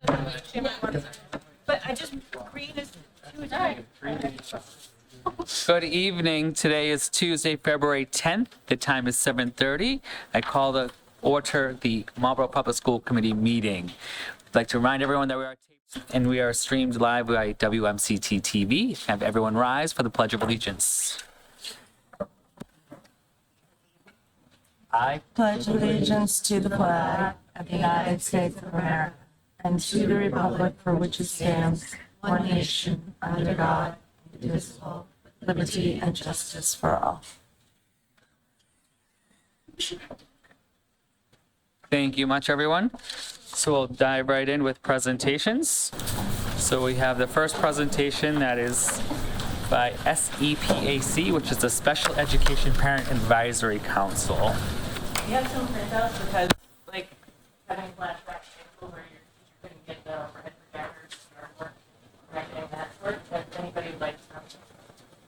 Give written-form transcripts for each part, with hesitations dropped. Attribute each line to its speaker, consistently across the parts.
Speaker 1: But I just, green is Tuesday.
Speaker 2: Good evening. Today is Tuesday, February 10th. The time is 7:30. I call the order the Marlborough Public School Committee meeting. I'd like to remind everyone that we are taped and we are streamed live by WMCT-TV. Have everyone rise for the Pledge of Allegiance. I
Speaker 3: Pledge allegiance to the flag of the United States of America and to the republic for which it stands, one nation, under God, indivisible, with liberty and justice for all.
Speaker 2: thank you much, everyone. So we'll dive right in with presentations. So we have the first presentation that is by SEPAC, which is the Special Education Parent Advisory Council.
Speaker 1: You have some printouts because, like, having flashbacks where you couldn't get the overhead projectors or work, getting that work. If anybody would like some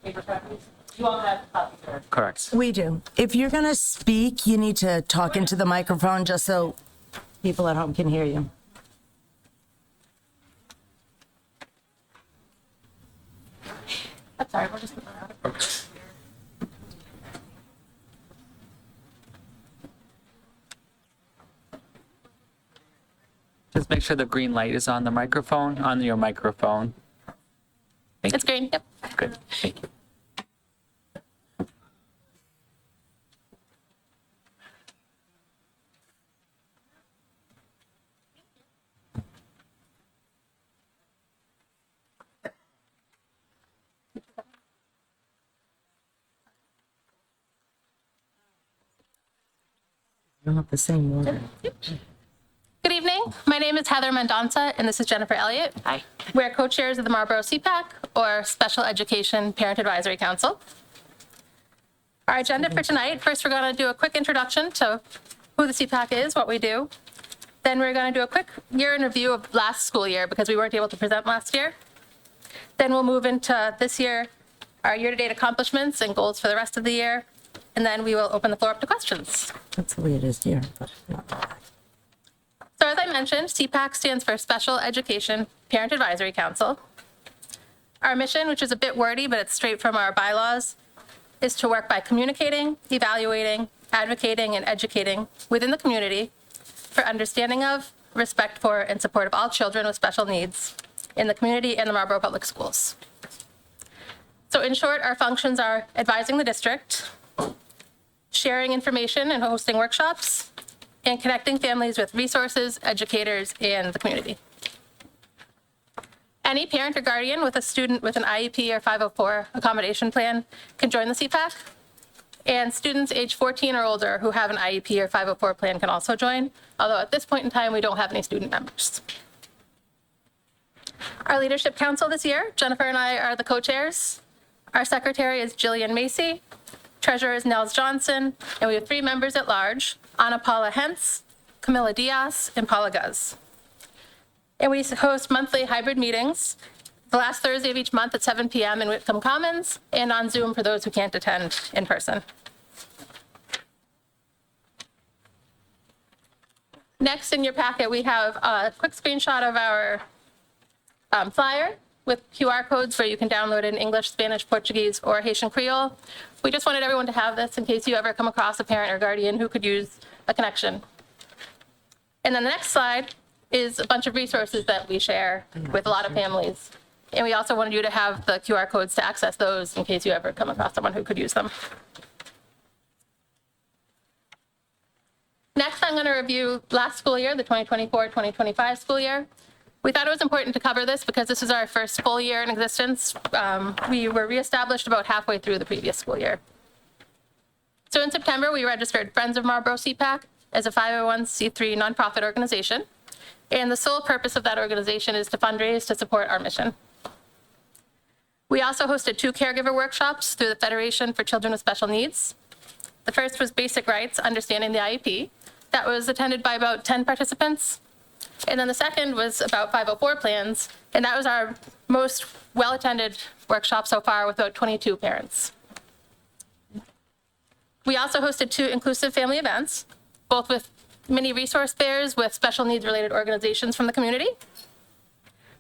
Speaker 1: paper copies, you all have copies there.
Speaker 2: Correct.
Speaker 3: We do. If you're going to speak, you need to talk into the microphone just so people at home can hear you.
Speaker 1: I'm sorry, we'll just put that out.
Speaker 2: Just make sure the green light is on the microphone, on your microphone. Thank
Speaker 1: It's green, yep.
Speaker 2: you. Good. Thank you.
Speaker 3: You don't have the same order.
Speaker 4: Good evening. My name is Heather Mendonça, and this is Jennifer Elliott. Hi. We're co-chairs of the Marlborough CPAC, or Special Education Parent Advisory Council. Our agenda for tonight, first we're going to do a quick introduction to who the CPAC is, what we do. Then we're going to do a quick year in review of last school year because we weren't able to present last year. Then we'll move into this year, our year-to-date accomplishments and goals for the rest of the year. And then we will open the floor up to questions.
Speaker 3: That's the way it is here. But not
Speaker 4: So as I mentioned, CPAC stands for Special Education Parent Advisory Council. Our mission, which is a bit wordy, but it's straight from our bylaws, is to work by communicating, evaluating, advocating, and educating within the community for understanding of, respect for, and support of all children with special needs in the community and the Marlborough Public Schools. So in short, our functions are advising the district, sharing information and hosting workshops, and connecting families with resources, educators, and the community. Any parent or guardian with a student with an IEP or 504 accommodation plan can join the CPAC, and students age 14 or older who have an IEP or 504 plan can also join, although at this point in time, we don't have any student members. Our leadership council this year, Jennifer and I are the co-chairs. Our secretary is Jillian Macy, treasurer is Nels Johnson, and we have 3 members at large, Ana Paula Hentz, Camilla Diaz, and Paula Guz. And we host monthly hybrid meetings the last Thursday of each month at 7 p.m. in Whitcomb Commons and on Zoom for those who can't attend in person. Next in your packet, we have a quick screenshot of our flyer with QR codes where you can download it in English, Spanish, Portuguese, or Haitian Creole. We just wanted everyone to have this in case you ever come across a parent or guardian who could use a connection. And then the next slide is a bunch of resources that we share with a lot of families. And we also wanted you to have the QR codes to access those in case you ever come across someone who could use them. Next, I'm going to review last school year, the 2024-2025 school year. We thought it was important to cover this because this is our first full year in existence. We were reestablished about halfway through the previous school year. So in September, we registered Friends of Marlborough CPAC as a 501c3 nonprofit organization. And the sole purpose of that organization is to fundraise to support our mission. We also hosted 2 caregiver workshops through the Federation for Children with Special Needs. The first was Basic Rights, Understanding the IEP. That was attended by about 10 participants. And then the second was about 504 plans, and that was our most well-attended workshop so far with about 22 parents. We also hosted 2 inclusive family events, both with mini resource fairs with special needs related organizations from the community.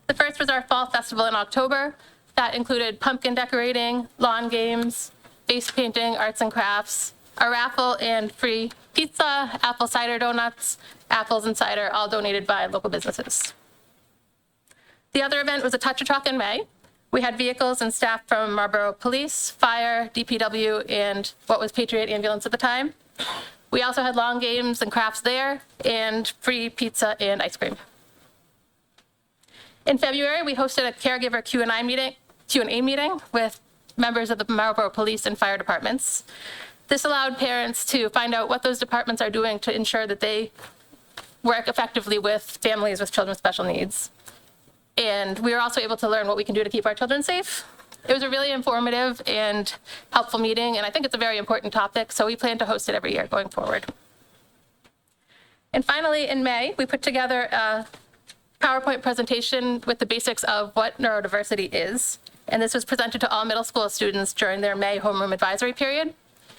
Speaker 4: The first was our fall festival in October. That included pumpkin decorating, lawn games, face painting, arts and crafts, a raffle, and free pizza, apple cider donuts, apples and cider, all donated by local businesses. The other event was a touch a truck in May. We had vehicles and staff from Marlborough Police, Fire, DPW, and what was Patriot Ambulance at the time. We also had lawn games and crafts there, and free pizza and ice cream. In February, we hosted a caregiver Q&A meeting with members of the Marlborough Police and Fire departments. This allowed parents to find out what those departments are doing to ensure that they work effectively with families with children with special needs. And we were also able to learn what we can do to keep our children safe. It was a really informative and helpful meeting, and I think it's a very important topic, so we plan to host it every year going forward. And finally, in May, we put together a PowerPoint presentation with the basics of what neurodiversity is, and this was presented to all middle school students during their May homeroom advisory period.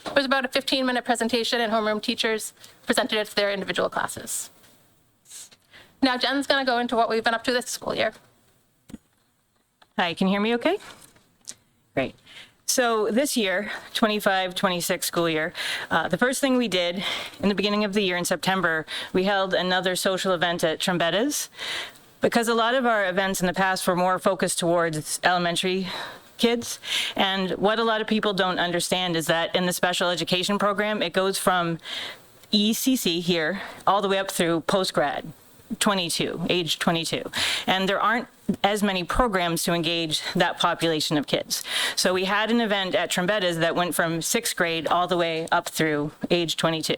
Speaker 4: It was about a 15-minute presentation, and homeroom teachers presented it to their individual classes. Now Jen's going to go into what we've been up to this school year.
Speaker 5: Hi, can you hear me okay? Great. So this year, 25-26 school year, the first thing we did in the beginning of the year in September, we held another social event at Trombetta's. Because a lot of our events in the past were more focused towards elementary kids. And what a lot of people don't understand is that in the special education program, it goes from ECC here all the way up through post-grad. age 22. And there aren't as many programs to engage that population of kids. So we had an event at Trombetta's that went from 6th grade all the way up through age 22.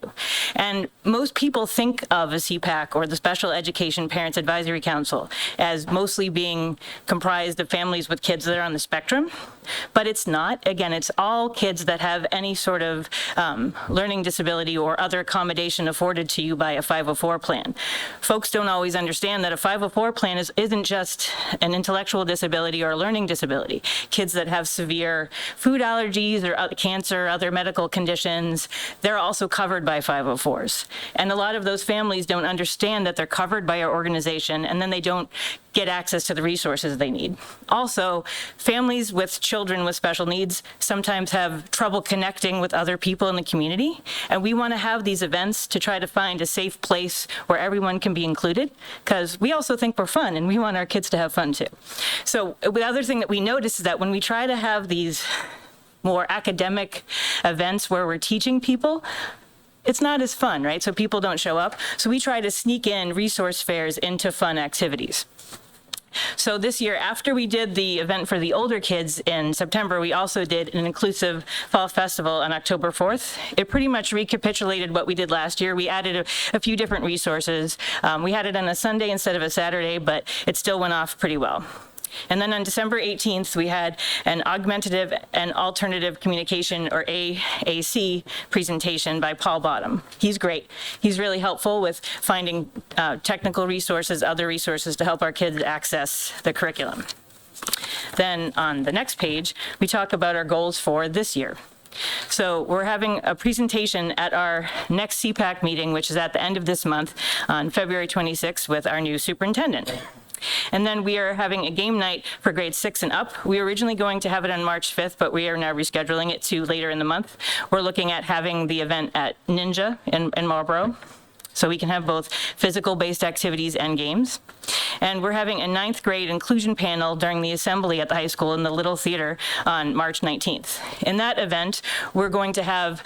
Speaker 5: And most people think of a CPAC or the Special Education Parents Advisory Council as mostly being comprised of families with kids that are on the spectrum, but it's not. Again, it's all kids that have any sort of learning disability or other accommodation afforded to you by a 504 plan. Folks don't always understand that a 504 plan isn't just an intellectual disability or a learning disability. Kids that have severe food allergies or cancer, other medical conditions, they're also covered by 504s. And a lot of those families don't understand that they're covered by our organization, and then they don't get access to the resources they need. Also, families with children with special needs sometimes have trouble connecting with other people in the community, and we want to have these events to try to find a safe place where everyone can be included, because we also think we're fun, and we want our kids to have fun too. So the other thing that we notice is that when we try to have these more academic events where we're teaching people, it's not as fun, right? So people don't show up. So we try to sneak in resource fairs into fun activities. So this year, after we did the event for the older kids in September, we also did an inclusive fall festival on October 4th. It pretty much recapitulated what we did last year. We added a few different resources. We had it on a Sunday instead of a Saturday, but it still went off pretty well. And then on December 18th, we had an augmentative and alternative communication, or AAC, presentation by Paul Bottom. He's great. He's really helpful with finding technical resources, other resources to help our kids access the curriculum. Then on the next page, we talk about our goals for this year. So we're having a presentation at our next CPAC meeting, which is at the end of this month on February 26th with our new superintendent. And then we are having a game night for grades 6 and up. We were originally going to have it on March 5th, but we are now rescheduling it to later in the month. We're looking at having the event at Ninja in Marlborough, so we can have both physical-based activities and games. And we're having a 9th grade inclusion panel during the assembly at the high school in the Little Theater on March 19th. In that event, we're going to have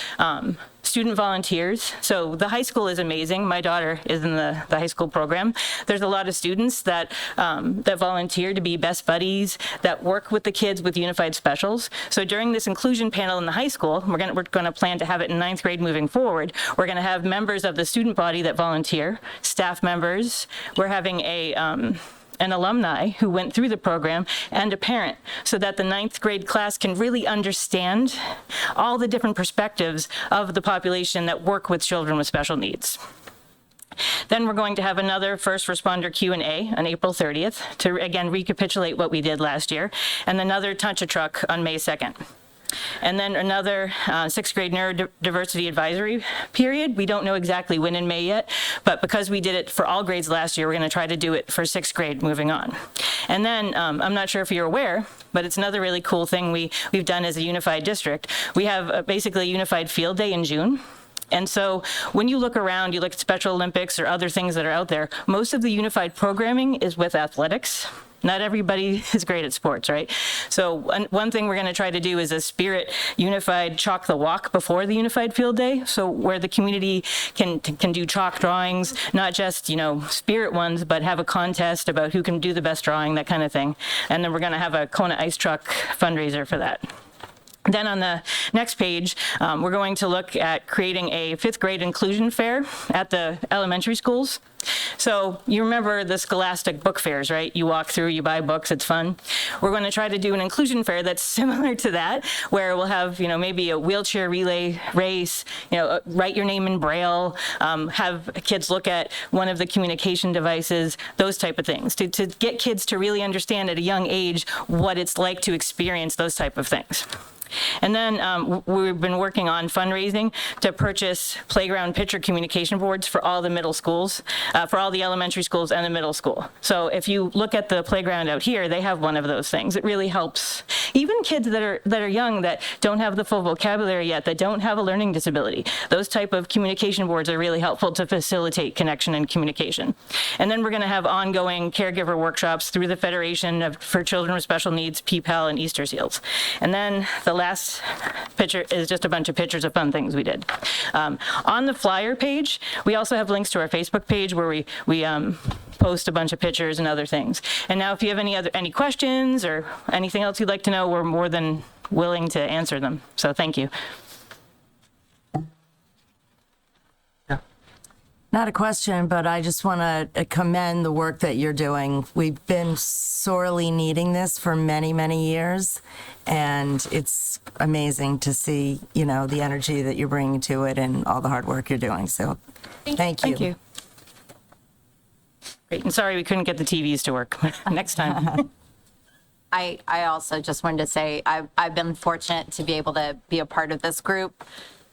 Speaker 5: student volunteers. So the high school is amazing. My daughter is in the high school program. There's a lot of students that volunteer to be best buddies, that work with the kids with unified specials. So during this inclusion panel in the high school, we're going to plan to have it in 9th grade moving forward. We're going to have members of the student body that volunteer, staff members. We're having an alumni who went through the program, and a parent, so that the 9th grade class can really understand all the different perspectives of the population that work with children with special needs. Then we're going to have another first responder Q&A on April 30th to, again, recapitulate what we did last year, and another Touch a Truck on May 2nd. And then another sixth grade neurodiversity advisory period. We don't know exactly when in May yet, but because we did it for all grades last year, we're going to try to do it for sixth grade moving on. And then I'm not sure if you're aware, but it's another really cool thing we've done as a unified district. We have basically a unified field day in June. And so when you look around, you look at Special Olympics or other things that are out there, most of the unified programming is with athletics. Not everybody is great at sports, right? So one thing we're going to try to do is a spirit unified chalk the walk before the unified field day. So where the community can do chalk drawings, not just, spirit ones, but have a contest about who can do the best drawing, that kind of thing. And then we're going to have a Kona ice truck fundraiser for that. Then on the next page, we're going to look at creating a fifth grade inclusion fair at the elementary schools. So you remember the Scholastic book fairs, right? You walk through, you buy books, it's fun. We're going to try to do an inclusion fair that's similar to that, where we'll have, maybe a wheelchair relay race, write your name in Braille, have kids look at one of the communication devices, those type of things, to get kids to really understand at a young age what it's like to experience those type of things. And then we've been working on fundraising to purchase playground picture communication boards for all the middle schools, for all the elementary schools and the middle school. So if you look at the playground out here, they have one of those things. It really helps even kids that are young, that don't have the full vocabulary yet, that don't have a learning disability. Those type of communication boards are really helpful to facilitate connection and communication. And then we're going to have ongoing caregiver workshops through the Federation for Children with Special Needs, PPAL, and Easter Seals. And then the last picture is just a bunch of pictures of fun things we did. On the flyer page, we also have links to our Facebook page where we post a bunch of pictures and other things. And now if you have any questions or anything else you'd like to know, we're more than willing to answer them. So thank you.
Speaker 3: Not a question, but I just want to commend the work that you're doing. We've been sorely needing this for many, many years, and it's amazing to see, the energy that you're bringing to it and all the hard work you're doing. So thank you.
Speaker 5: Thank you. Great. And sorry we couldn't get the TVs to work. Next time.
Speaker 6: I also just wanted to say I've been fortunate to be able to be a part of this group.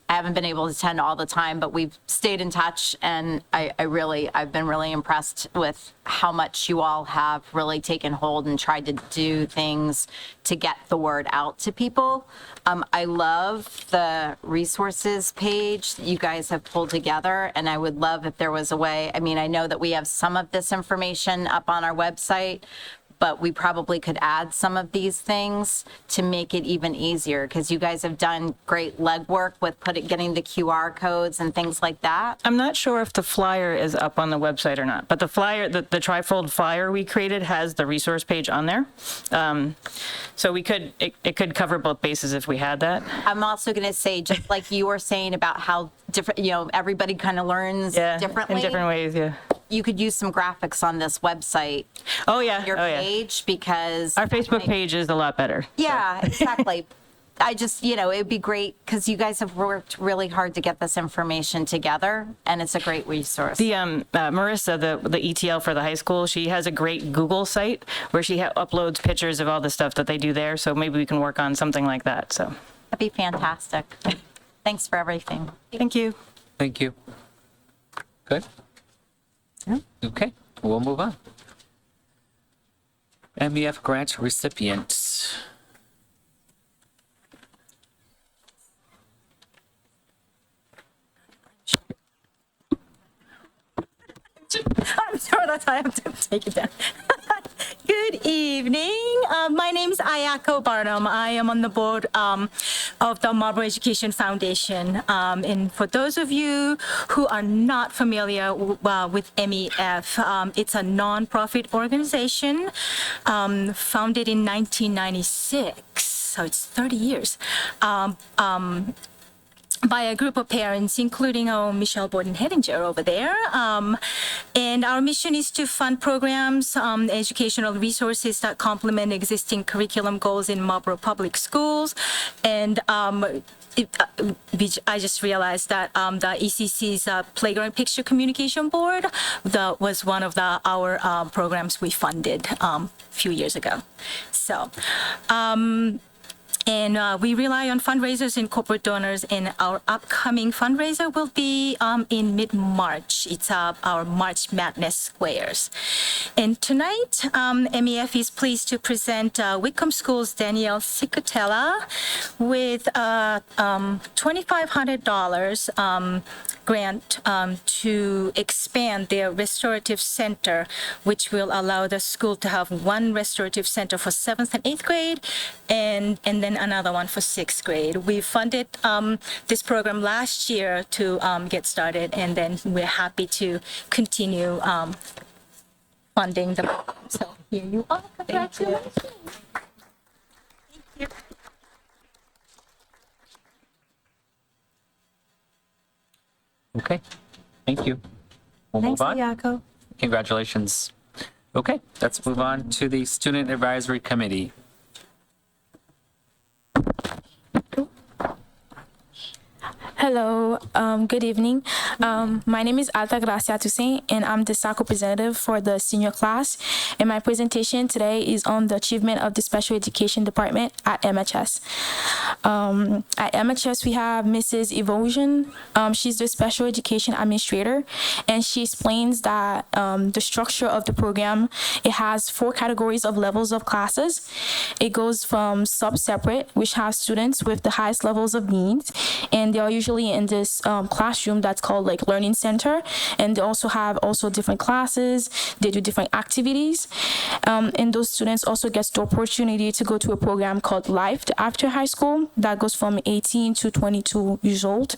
Speaker 6: I haven't been able to attend all the time, but we've stayed in touch, and I've been really impressed with how much you all have really taken hold and tried to do things to get the word out to people. I love the resources page you guys have pulled together, and I would love if there was a way. I mean, I know that we have some of this information up on our website, but we probably could add some of these things to make it even easier, because you guys have done great legwork with getting the QR codes and things like that.
Speaker 5: I'm not sure if the flyer is up on the website or not, but the flyer, the trifold flyer we created has the resource page on there. So it could cover both bases if we had that.
Speaker 6: I'm also going to say, just like you were saying about how different, everybody kind of learns differently.
Speaker 5: In different ways, yeah.
Speaker 6: You could use some graphics on this website.
Speaker 5: Oh, yeah.
Speaker 6: Your page, because
Speaker 5: our Facebook page is a lot better.
Speaker 6: Yeah, exactly. I just, it'd be great because you guys have worked really hard to get this information together, and it's a great resource.
Speaker 5: The Marissa, the ETL for the high school, she has a great Google site where she uploads pictures of all the stuff that they do there. So maybe we can work on something like that. So
Speaker 6: that'd be fantastic. Thanks for everything.
Speaker 5: Thank you.
Speaker 2: Thank you. Good?
Speaker 3: Yeah.
Speaker 2: Okay, we'll move on. MEF grant recipients.
Speaker 7: I'm sorry that I have to take it down. Good evening. My name is Ayako Barnum. I am on the board of the Marlboro Education Foundation. And for those of you who are not familiar with MEF, it's a nonprofit organization founded in 1996. So it's 30 years. By a group of parents, including our Michelle Borden-Hedinger over there. And our mission is to fund programs, educational resources that complement existing curriculum goals in Marlboro Public Schools. And I just realized that the ECC's Playground Picture Communication Board, that was one of our programs we funded a few years ago. So, And we rely on fundraisers and corporate donors, and our upcoming fundraiser will be in mid-March. It's our March Madness Squares. And tonight, MEF is pleased to present Wickham School's Danielle Cicatella with a $2,500 grant to expand their restorative center, which will allow the school to have one restorative center for 7th and 8th grade, and then another one for 6th grade. We funded this program last year to get started, and then we're happy to continue funding the program. So here you are. Congratulations. Thank you.
Speaker 2: Okay, thank you. We'll
Speaker 3: Thanks,
Speaker 2: move on.
Speaker 3: Ayako.
Speaker 2: Congratulations. Okay, let's move on to the Student Advisory Committee.
Speaker 8: Hello, good evening. My name is Alta Gracia Toussaint, and I'm the SAC representative for the senior class. And my presentation today is on the achievement of the Special Education Department at MHS. At MHS, we have Mrs. Evosion. She's the Special Education Administrator, and she explains that the structure of the program, it has 4 categories of levels of classes. It goes from sub-separate, which has students with the highest levels of needs, and they are usually in this classroom that's called like learning center, and they also have different classes. They do different activities, and those students also get the opportunity to go to a program called Life after high school that goes from 18 to 22 years old.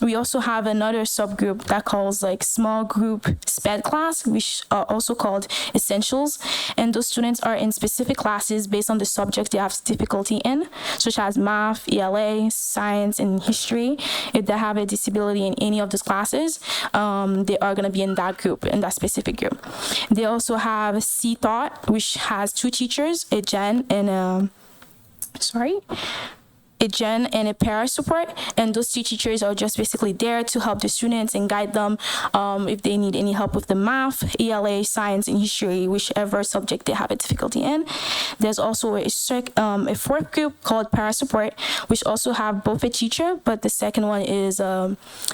Speaker 8: We also have another subgroup that calls like small group SPED class, which are also called essentials, and those students are in specific classes based on the subjects they have difficulty in, such as math, ELA, science, and history. If they have a disability in any of those classes, they are going to be in that group, in that specific group. They also have C-Thought, which has 2 teachers, a gen and a para support, and those 2 teachers are just basically there to help the students and guide them if they need any help with the math, ELA, science, and history, whichever subject they have a difficulty in. There's also a 4th group called para support, which also have both a teacher, but the second one is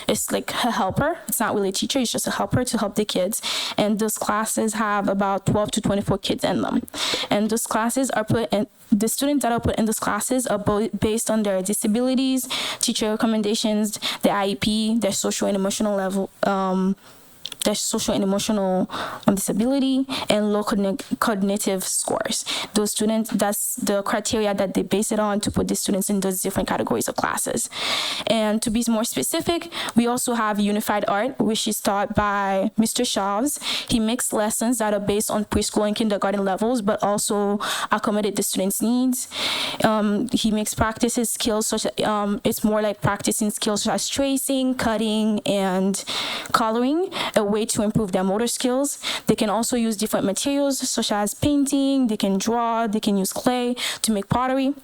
Speaker 8: it's like a helper. It's not really a teacher, it's just a helper to help the kids. And those classes have about 12 to 24 kids in them. And those classes are the students that are put in those classes are based on their disabilities, teacher recommendations, their IEP, their social and emotional level, their social and emotional disability, and low cognitive scores. Those students, that's the criteria that they base it on to put the students in those different categories of classes. And to be more specific, we also have Unified Art, which is taught by Mr. Shavs. He makes lessons that are based on preschool and kindergarten levels, but also accommodate the students' needs. He makes practices skills such as, it's more like practicing skills such as tracing, cutting, and coloring, a way to improve their motor skills. They can also use different materials such as painting, they can draw, they can use clay to make pottery.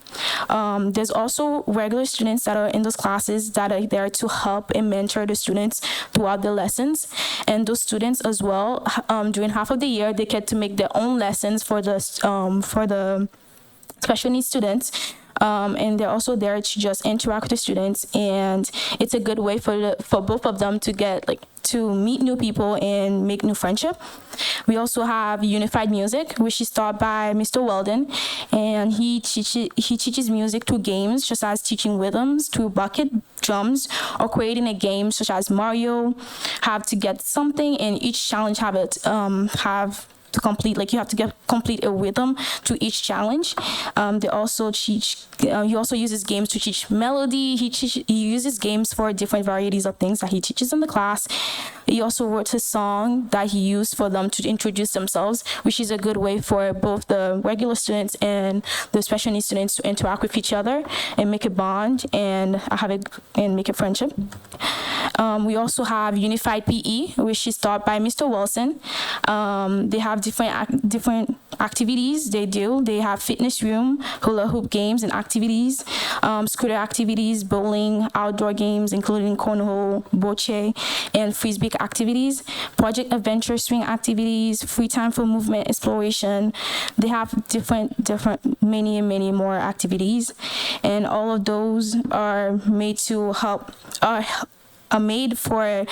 Speaker 8: There's also regular students that are in those classes that are there to help and mentor the students throughout the lessons. And those students as well, during half of the year, they get to make their own lessons for the special needs students. And they're also there to just interact with the students, and it's a good way for both of them to get to meet new people and make new friendship. We also have Unified Music, which is taught by Mr. Weldon, and he teaches music through games, such as teaching rhythms through bucket drums, or creating a game such as Mario, have to get something, and each challenge to complete, you have to complete a rhythm to each challenge. They also teach, he also uses games to teach melody. He uses games for different varieties of things that he teaches in the class. He also wrote a song that he used for them to introduce themselves, which is a good way for both the regular students and the special needs students to interact with each other and make a bond and make a friendship. We also have Unified PE, which is taught by Mr. Wilson. They have different activities they do. They have fitness room, hula hoop games and activities, scooter activities, bowling, outdoor games, including cornhole, bocce, and frisbee activities, project adventure swing activities, free time for movement exploration. They have different, many more activities, and all of those are made to help, are made for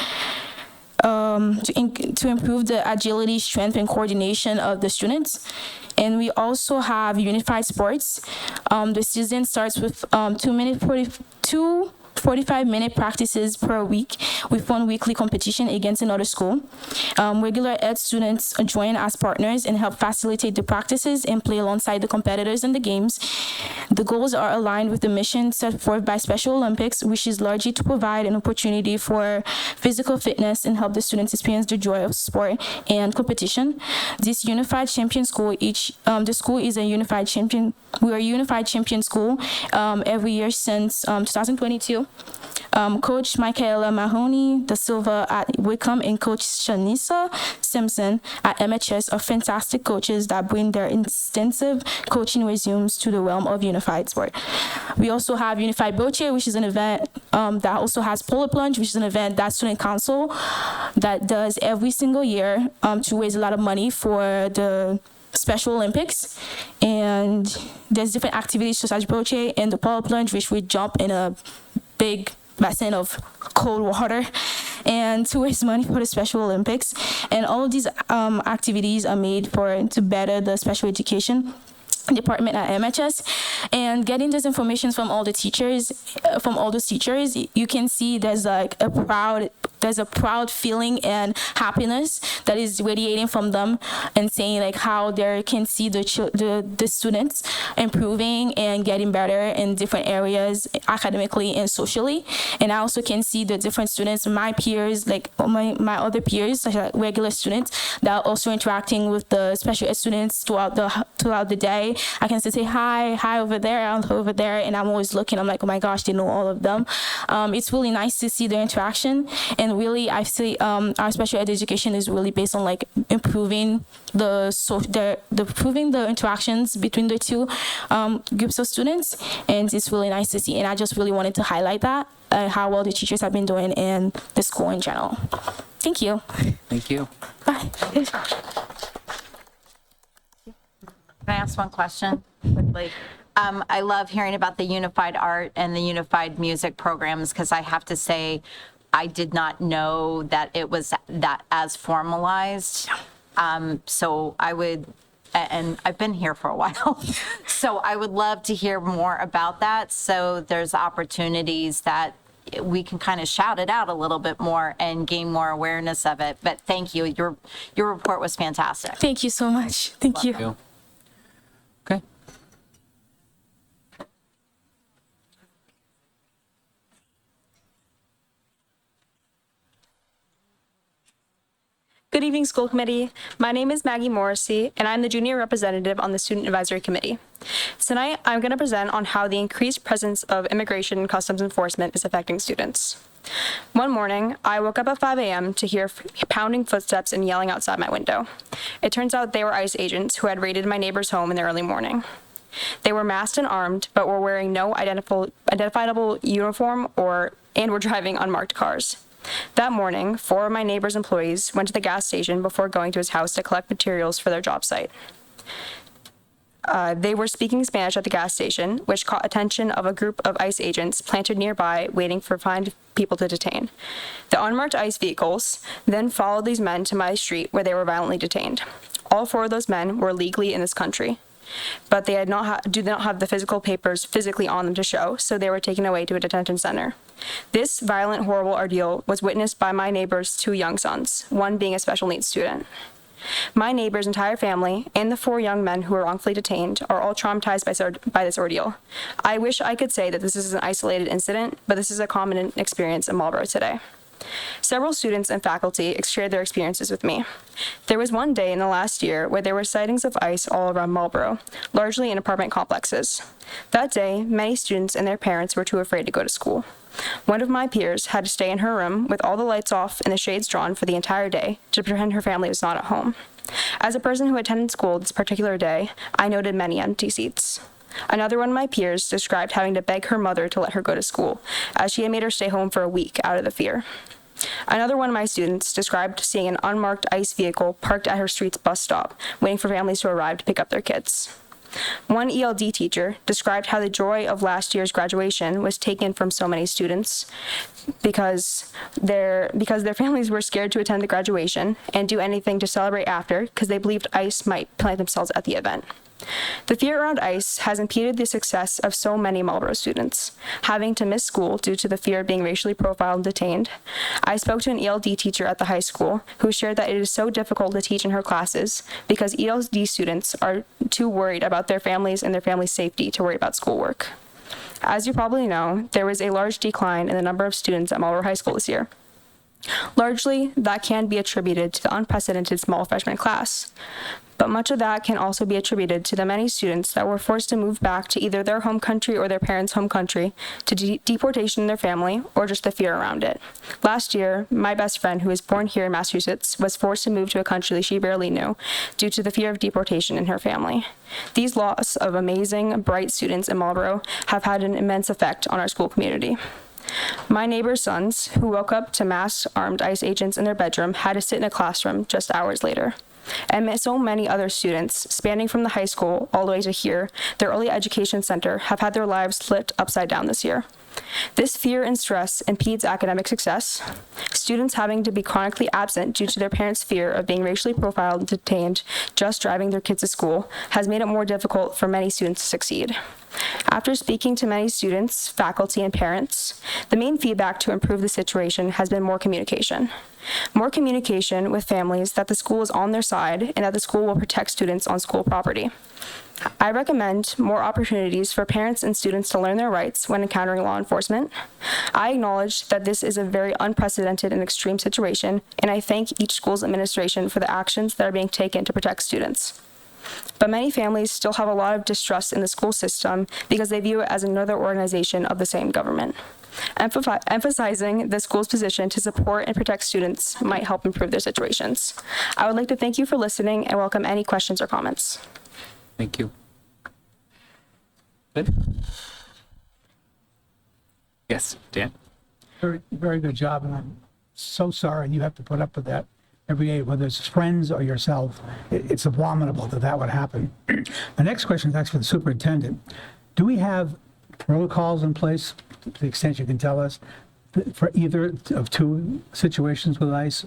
Speaker 8: to improve the agility, strength, and coordination of the students. And we also have unified sports. The season starts with 45-minute practices per week with one weekly competition against another school. Regular ed students join as partners and help facilitate the practices and play alongside the competitors in the games. The goals are aligned with the mission set forth by Special Olympics, which is largely to provide an opportunity for physical fitness and help the students experience the joy of sport and competition. This unified champion school, the school is a unified champion. We are a unified champion school every year since 2022. Coach Michaela Mahoney da Silva at Wickham and Coach Shanisa Simpson at MHS are fantastic coaches that bring their extensive coaching resumes to the realm of unified sport. We also have Unified Bocce, which is an event that also has Polo Plunge, which is an event that Student Council that does every single year to raise a lot of money for the Special Olympics. And there's different activities such as Bocce and the Polo Plunge, which we jump in a big basin of cold water and to raise money for the Special Olympics. And all of these activities are made to better the special education department at MHS. And getting this information from all the teachers, you can see there's a proud feeling and happiness that is radiating from them, and saying like how they can see the students improving and getting better in different areas academically and socially. And I also can see the different students, my peers, like my other peers, like regular students, that are also interacting with the special ed students throughout the day. I can say hi over there, and I'm always looking. I'm like, oh my gosh, they know all of them. It's really nice to see their interaction. And really, I see our special ed education is really based on like improving improving the interactions between the two groups of students, and it's really nice to see. And I just really wanted to highlight that how well the teachers have been doing and the school in general. Thank you.
Speaker 2: Thank you.
Speaker 8: Bye.
Speaker 6: Can I ask one question quickly? I love hearing about the unified art and the unified music programs, because I have to say, I did not know that it was that as formalized. So I would, and I've been here for a while, so I would love to hear more about that. So there's opportunities that we can kind of shout it out a little bit more and gain more awareness of it. But thank you. Your report was fantastic.
Speaker 8: Thank you so much. Thank you.
Speaker 2: Okay.
Speaker 9: Good evening, school committee. My name is Maggie Morrissey, and I'm the junior representative on the Student Advisory Committee. Tonight, I'm going to present on how the increased presence of immigration and customs enforcement is affecting students. One morning, I woke up at 5 a.m. to hear pounding footsteps and yelling outside my window. It turns out they were ICE agents who had raided my neighbor's home in the early morning. They were masked and armed, but were wearing no identifiable uniform and were driving unmarked cars. That morning, 4 of my neighbor's employees went to the gas station before going to his house to collect materials for their job site. They were speaking Spanish at the gas station, which caught attention of a group of ICE agents planted nearby waiting for find people to detain. The unmarked ICE vehicles then followed these men to my street where they were violently detained. All 4 of those men were legally in this country, but they do not have the physical papers physically on them to show, so they were taken away to a detention center. This violent, horrible ordeal was witnessed by my neighbor's 2 young sons, one being a special needs student. My neighbor's entire family and the 4 young men who were wrongfully detained are all traumatized by this ordeal. I wish I could say that this is an isolated incident, but this is a common experience in Marlborough today. Several students and faculty shared their experiences with me. There was one day in the last year where there were sightings of ICE all around Marlborough, largely in apartment complexes. That day, many students and their parents were too afraid to go to school. One of my peers had to stay in her room with all the lights off and the shades drawn for the entire day to pretend her family was not at home. As a person who attended school this particular day, I noted many empty seats. Another one of my peers described having to beg her mother to let her go to school, as she had made her stay home for a week out of the fear. Another one of my students described seeing an unmarked ICE vehicle parked at her street's bus stop, waiting for families to arrive to pick up their kids. One ELD teacher described how the joy of last year's graduation was taken from so many students because their families were scared to attend the graduation and do anything to celebrate after because they believed ICE might plant themselves at the event. The fear around ICE has impeded the success of so many Marlborough students, having to miss school due to the fear of being racially profiled and detained. I spoke to an ELD teacher at the high school who shared that it is so difficult to teach in her classes because ELD students are too worried about their families and their family's safety to worry about schoolwork. As you probably know, there was a large decline in the number of students at Marlborough High School this year. Largely, that can be attributed to the unprecedented small freshman class. But much of that can also be attributed to the many students that were forced to move back to either their home country or their parents' home country, to deportation in their family, or just the fear around it. Last year, my best friend, who was born here in Massachusetts, was forced to move to a country she barely knew due to the fear of deportation in her family. These loss of amazing, bright students in Marlborough have had an immense effect on our school community. My neighbor's sons, who woke up to masked armed ICE agents in their bedroom, had to sit in a classroom just hours later. And so many other students, spanning from the high school all the way to here, their early education center, have had their lives flipped upside down this year. This fear and stress impedes academic success. Students having to be chronically absent due to their parents' fear of being racially profiled and detained just driving their kids to school has made it more difficult for many students to succeed. After speaking to many students, faculty, and parents, the main feedback to improve the situation has been more communication. More communication with families that the school is on their side and that the school will protect students on school property. I recommend more opportunities for parents and students to learn their rights when encountering law enforcement. I acknowledge that this is a very unprecedented and extreme situation, and I thank each school's administration for the actions that are being taken to protect students. But many families still have a lot of distrust in the school system because they view it as another organization of the same government. Emphasizing the school's position to support and protect students might help improve their situations. I would like to thank you for listening and welcome any questions or comments.
Speaker 2: Thank you. Good. Yes, Dan?
Speaker 10: Very, very good job, and I'm so sorry you have to put up with that every day, whether it's friends or yourself. It's abominable that that would happen. The next question is actually for the superintendent. Do we have protocols in place, to the extent you can tell us, for either of two situations with ICE?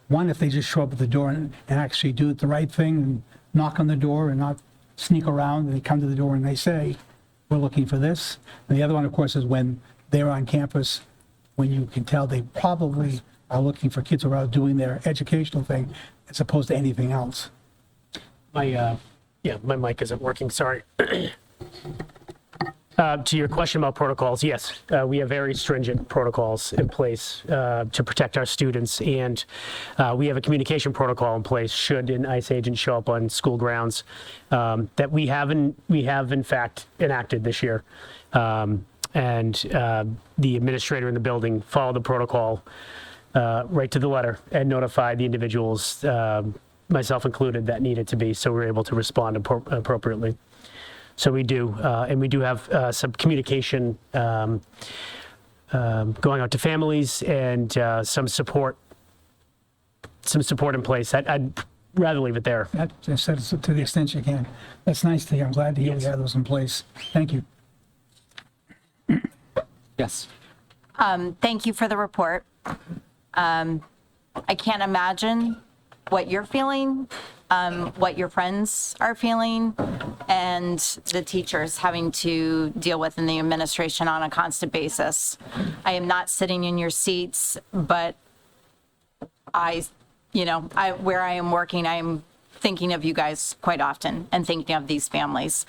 Speaker 10: One, if they just show up at the door and actually do the right thing and knock on the door and not sneak around, and they come to the door and they say, we're looking for this. And the other one, of course, is when they're on campus, when you can tell they probably are looking for kids who are out doing their educational thing as opposed to anything else.
Speaker 11: My mic isn't working, sorry. To your question about protocols, yes, we have very stringent protocols in place to protect our students, and we have a communication protocol in place should an ICE agent show up on school grounds that we have in fact enacted this year. And the administrator in the building followed the protocol right to the letter and notified the individuals, myself included, that needed to be, so we were able to respond appropriately. So we do, and we do have some communication going out to families and some support in place. I'd rather leave it there.
Speaker 10: Just to the extent you can. That's nice to hear. I'm glad to hear we have those in place. Thank you.
Speaker 2: Yes.
Speaker 6: Thank you for the report. I can't imagine what you're feeling, what your friends are feeling, and the teachers having to deal with in the administration on a constant basis. I am not sitting in your seats, but where I am working, I am thinking of you guys quite often and thinking of these families.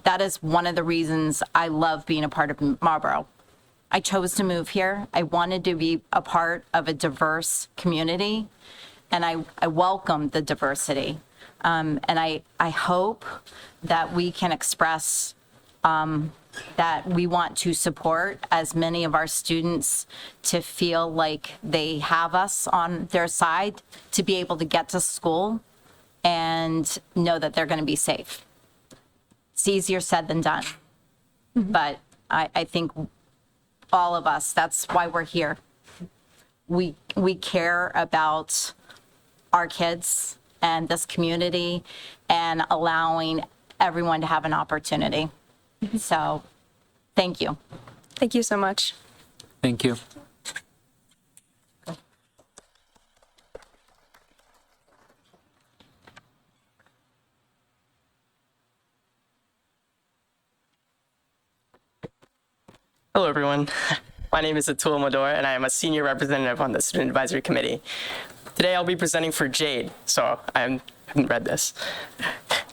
Speaker 6: That is one of the reasons I love being a part of Marlborough. I chose to move here. I wanted to be a part of a diverse community, and I welcome the diversity. And I hope that we can express that we want to support as many of our students to feel like they have us on their side to be able to get to school and know that they're going to be safe. It's easier said than done. But I think all of us, that's why we're here. We care about our kids and this community and allowing everyone to have an opportunity. So thank you.
Speaker 9: Thank you so much.
Speaker 2: Thank you.
Speaker 12: Hello, everyone. My name is Atul Mador, and I am a senior representative on the Student Advisory Committee. Today, I'll be presenting for Jade, so I haven't read this.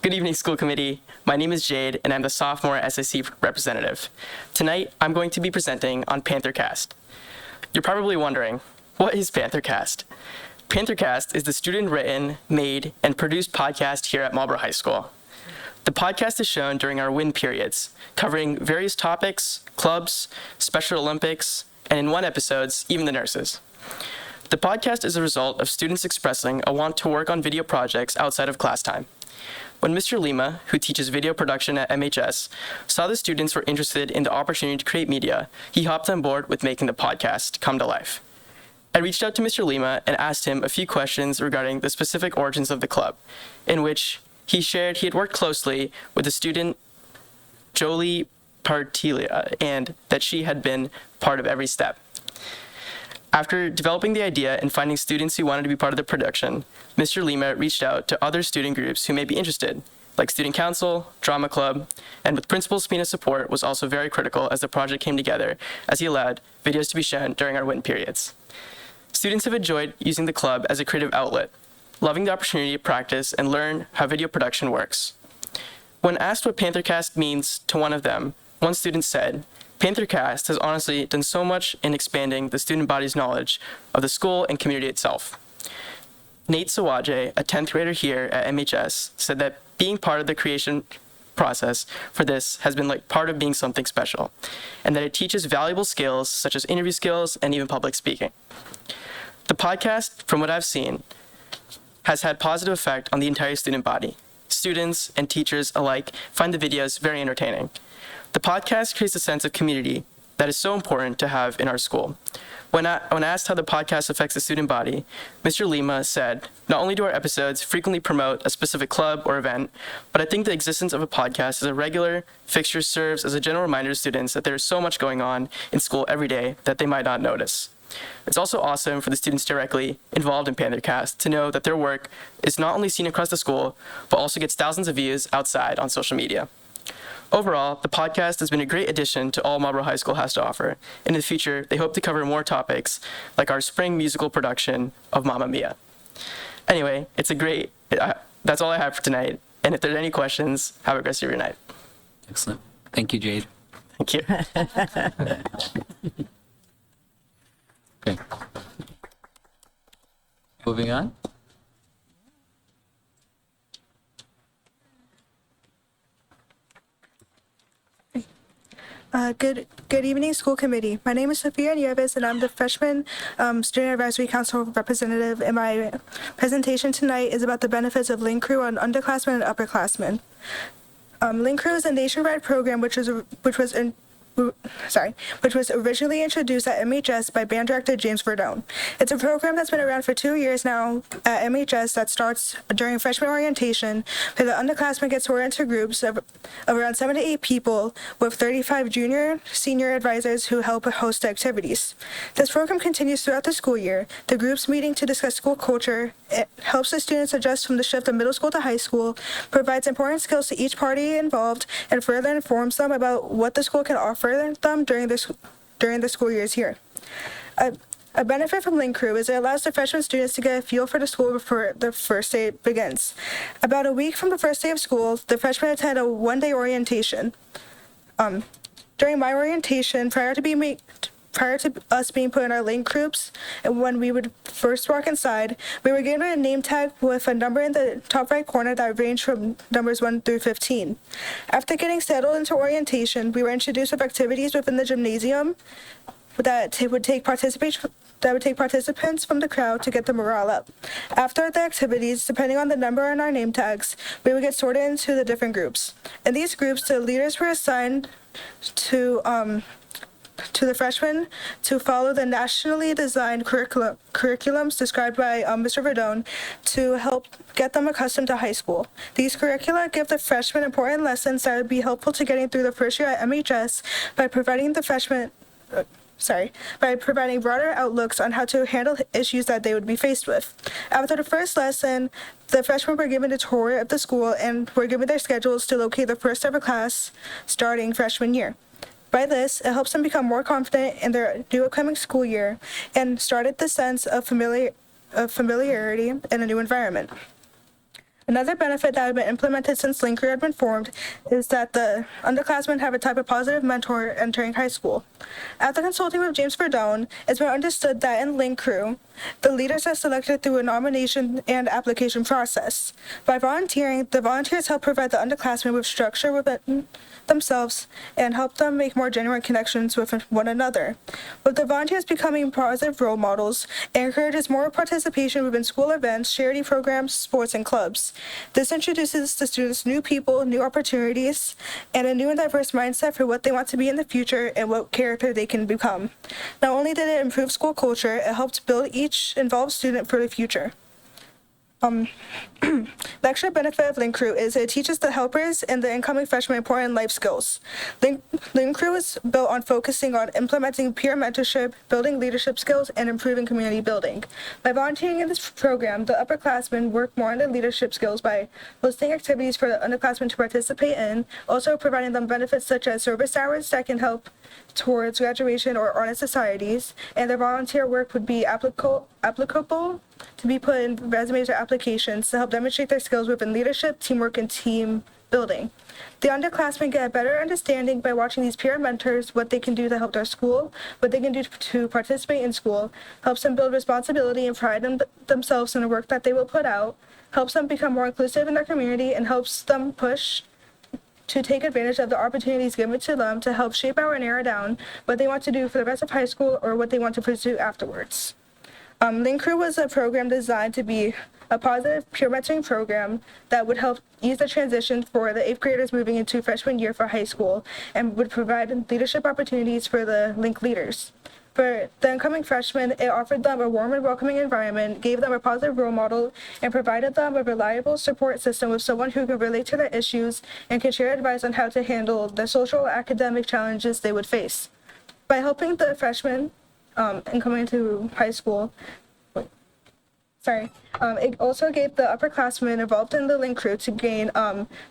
Speaker 12: Good evening, school committee. My name is Jade, and I'm the sophomore SAC representative. Tonight, I'm going to be presenting on PantherCast. You're probably wondering, what is PantherCast? PantherCast is the student-written, made, and produced podcast here at Marlborough High School. The podcast is shown during our WIN periods, covering various topics, clubs, Special Olympics, and in one episode, even the nurses. The podcast is a result of students expressing a want to work on video projects outside of class time. When Mr. Lima, who teaches video production at MHS, saw the students were interested in the opportunity to create media, he hopped on board with making the podcast come to life. I reached out to Mr. Lima and asked him a few questions regarding the specific origins of the club, in which he shared he had worked closely with the student Jolie Partilia and that she had been part of every step. After developing the idea and finding students who wanted to be part of the production, Mr. Lima reached out to other student groups who may be interested, like Student Council, Drama Club, and with Principal Spina's support was also very critical as the project came together, as he allowed videos to be shown during our WIN periods. Students have enjoyed using the club as a creative outlet, loving the opportunity to practice and learn how video production works. When asked what PantherCast means to one of them, one student said, PantherCast has honestly done so much in expanding the student body's knowledge of the school and community itself. Nate Sawaje, a 10th grader here at MHS, said that being part of the creation process for this has been like part of being something special, and that it teaches valuable skills such as interview skills and even public speaking. The podcast, from what I've seen, has had positive effect on the entire student body. Students and teachers alike find the videos very entertaining. The podcast creates a sense of community that is so important to have in our school. When asked how the podcast affects the student body, Mr. Lima said, not only do our episodes frequently promote a specific club or event, but I think the existence of a podcast as a regular fixture serves as a general reminder to students that there is so much going on in school every day that they might not notice. It's also awesome for the students directly involved in PantherCast to know that their work is not only seen across the school, but also gets thousands of views outside on social media. Overall, the podcast has been a great addition to all Marlborough High School has to offer. In the future, they hope to cover more topics like our spring musical production of Mamma Mia. Anyway, that's all I have for tonight. And if there's any questions, have a great rest of your night.
Speaker 2: Excellent. Thank you, Jade.
Speaker 12: Thank you.
Speaker 2: Okay. Moving on.
Speaker 13: Good evening, school committee. My name is Sophia Nieves, and I'm the freshman Student Advisory Council representative. And my presentation tonight is about the benefits of Link Crew on underclassmen and upperclassmen. Link Crew is a nationwide program which was originally introduced at MHS by band director James Verdone. It's a program that's been around for 2 years now at MHS that starts during freshman orientation, where the underclassmen get sorted into groups of around 7 to 8 people with 35 junior, senior advisors who help host the activities. This program continues throughout the school year. The groups meeting to discuss school culture. It helps the students adjust from the shift of middle school to high school, provides important skills to each party involved, and further informs them about what the school can offer them during the school years here. A benefit from Link Crew is it allows the freshman students to get a feel for the school before the first day begins. About a week from the first day of school, the freshmen attend a one-day orientation. During my orientation, prior to us being put in our link groups, and when we would first walk inside, we were given a name tag with a number in the top right corner that ranged from numbers 1 through 15. After getting settled into orientation, we were introduced with activities within the gymnasium that would take participation would take participants from the crowd to get the morale up. After the activities, depending on the number on our name tags, we would get sorted into the different groups. In these groups, the leaders were assigned to the freshmen to follow the nationally designed curriculums described by Mr. Verdone to help get them accustomed to high school. These curricula give the freshmen important lessons that would be helpful to getting through the first year at MHS by providing broader outlooks on how to handle issues that they would be faced with. After the first lesson, the freshmen were given a tour of the school and were given their schedules to locate the first ever class starting freshman year. By this, it helps them become more confident in their new upcoming school year and started the sense of familiarity in a new environment. Another benefit that had been implemented since Link Crew had been formed is that the underclassmen have a type of positive mentor entering high school. After consulting with James Verdone, it's been understood that in Link Crew, the leaders are selected through a nomination and application process. By volunteering, the volunteers help provide the underclassmen with structure within themselves and help them make more genuine connections with one another. With the volunteers becoming positive role models, it encourages more participation within school events, charity programs, sports, and clubs. This introduces the students new people, new opportunities, and a new and diverse mindset for what they want to be in the future and what character they can become. Not only did it improve school culture, it helped build each involved student for the future. The extra benefit of Link Crew is it teaches the helpers and the incoming freshmen important life skills. Link Crew is built on focusing on implementing peer mentorship, building leadership skills, and improving community building. By volunteering in this program, the upperclassmen work more on their leadership skills by hosting activities for the underclassmen to participate in, also providing them benefits such as service hours that can help towards graduation or honor societies, and their volunteer work would be applicable to be put in resumes or applications to help demonstrate their skills within leadership, teamwork, and team building. The underclassmen get a better understanding by watching these peer mentors, what they can do to help their school, what they can do to participate in school, helps them build responsibility and pride in themselves in the work that they will put out, helps them become more inclusive in their community, and helps them push to take advantage of the opportunities given to them to help shape out and narrow down what they want to do for the rest of high school or what they want to pursue afterwards. Link Crew was a program designed to be a positive peer mentoring program that would help ease the transition for the 8th graders moving into freshman year for high school and would provide leadership opportunities for the Link leaders. For the incoming freshmen, it offered them a warm and welcoming environment, gave them a positive role model, and provided them a reliable support system with someone who can relate to their issues and can share advice on how to handle the social academic challenges they would face. By helping the freshmen incoming into high school, it also gave the upperclassmen involved in the Link Crew to gain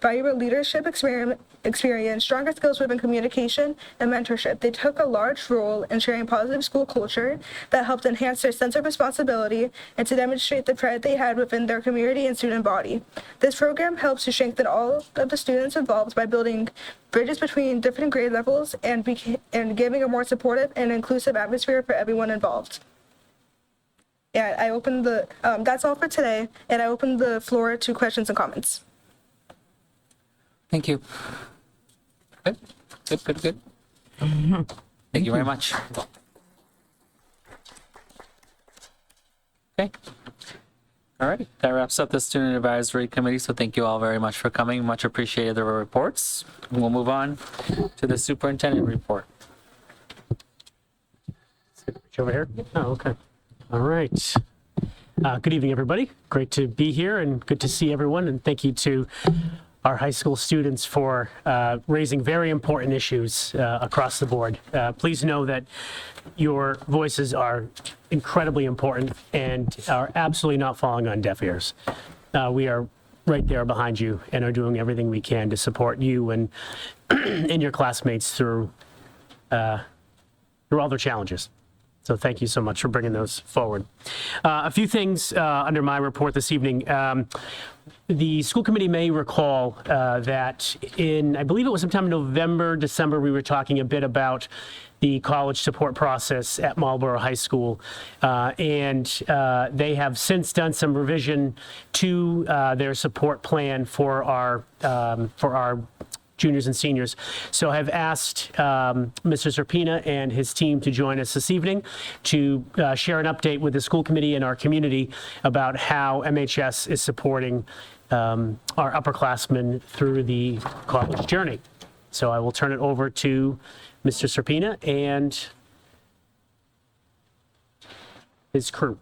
Speaker 13: valuable leadership experience, stronger skills within communication, and mentorship. They took a large role in sharing positive school culture that helped enhance their sense of responsibility and to demonstrate the pride they had within their community and student body. This program helps to strengthen all of the students involved by building bridges between different grade levels and giving a more supportive and inclusive atmosphere for everyone involved. Yeah, I open the, that's all for today, and I open the floor to questions and comments.
Speaker 2: Thank you. Good. Thank you very much. Okay. All right, that wraps up the Student Advisory Committee, so thank you all very much for coming. Much appreciated the reports. We'll move on to the Superintendent report.
Speaker 11: Over here? Oh, okay. All right. Good evening, everybody. Great to be here and good to see everyone. And thank you to our high school students for raising very important issues across the board. Please know that your voices are incredibly important and are absolutely not falling on deaf ears. We are right there behind you and are doing everything we can to support you and and your classmates through all their challenges. So thank you so much for bringing those forward. A few things under my report this evening. The school committee may recall that in, I believe it was sometime in November, December, we were talking a bit about the college support process at Marlborough High School. And they have since done some revision to their support plan for our juniors and seniors. So I've asked Mr. Serpina and his team to join us this evening to share an update with the school committee and our community about how MHS is supporting our upperclassmen through the college journey. So I will turn it over to Mr. Serpina and his crew.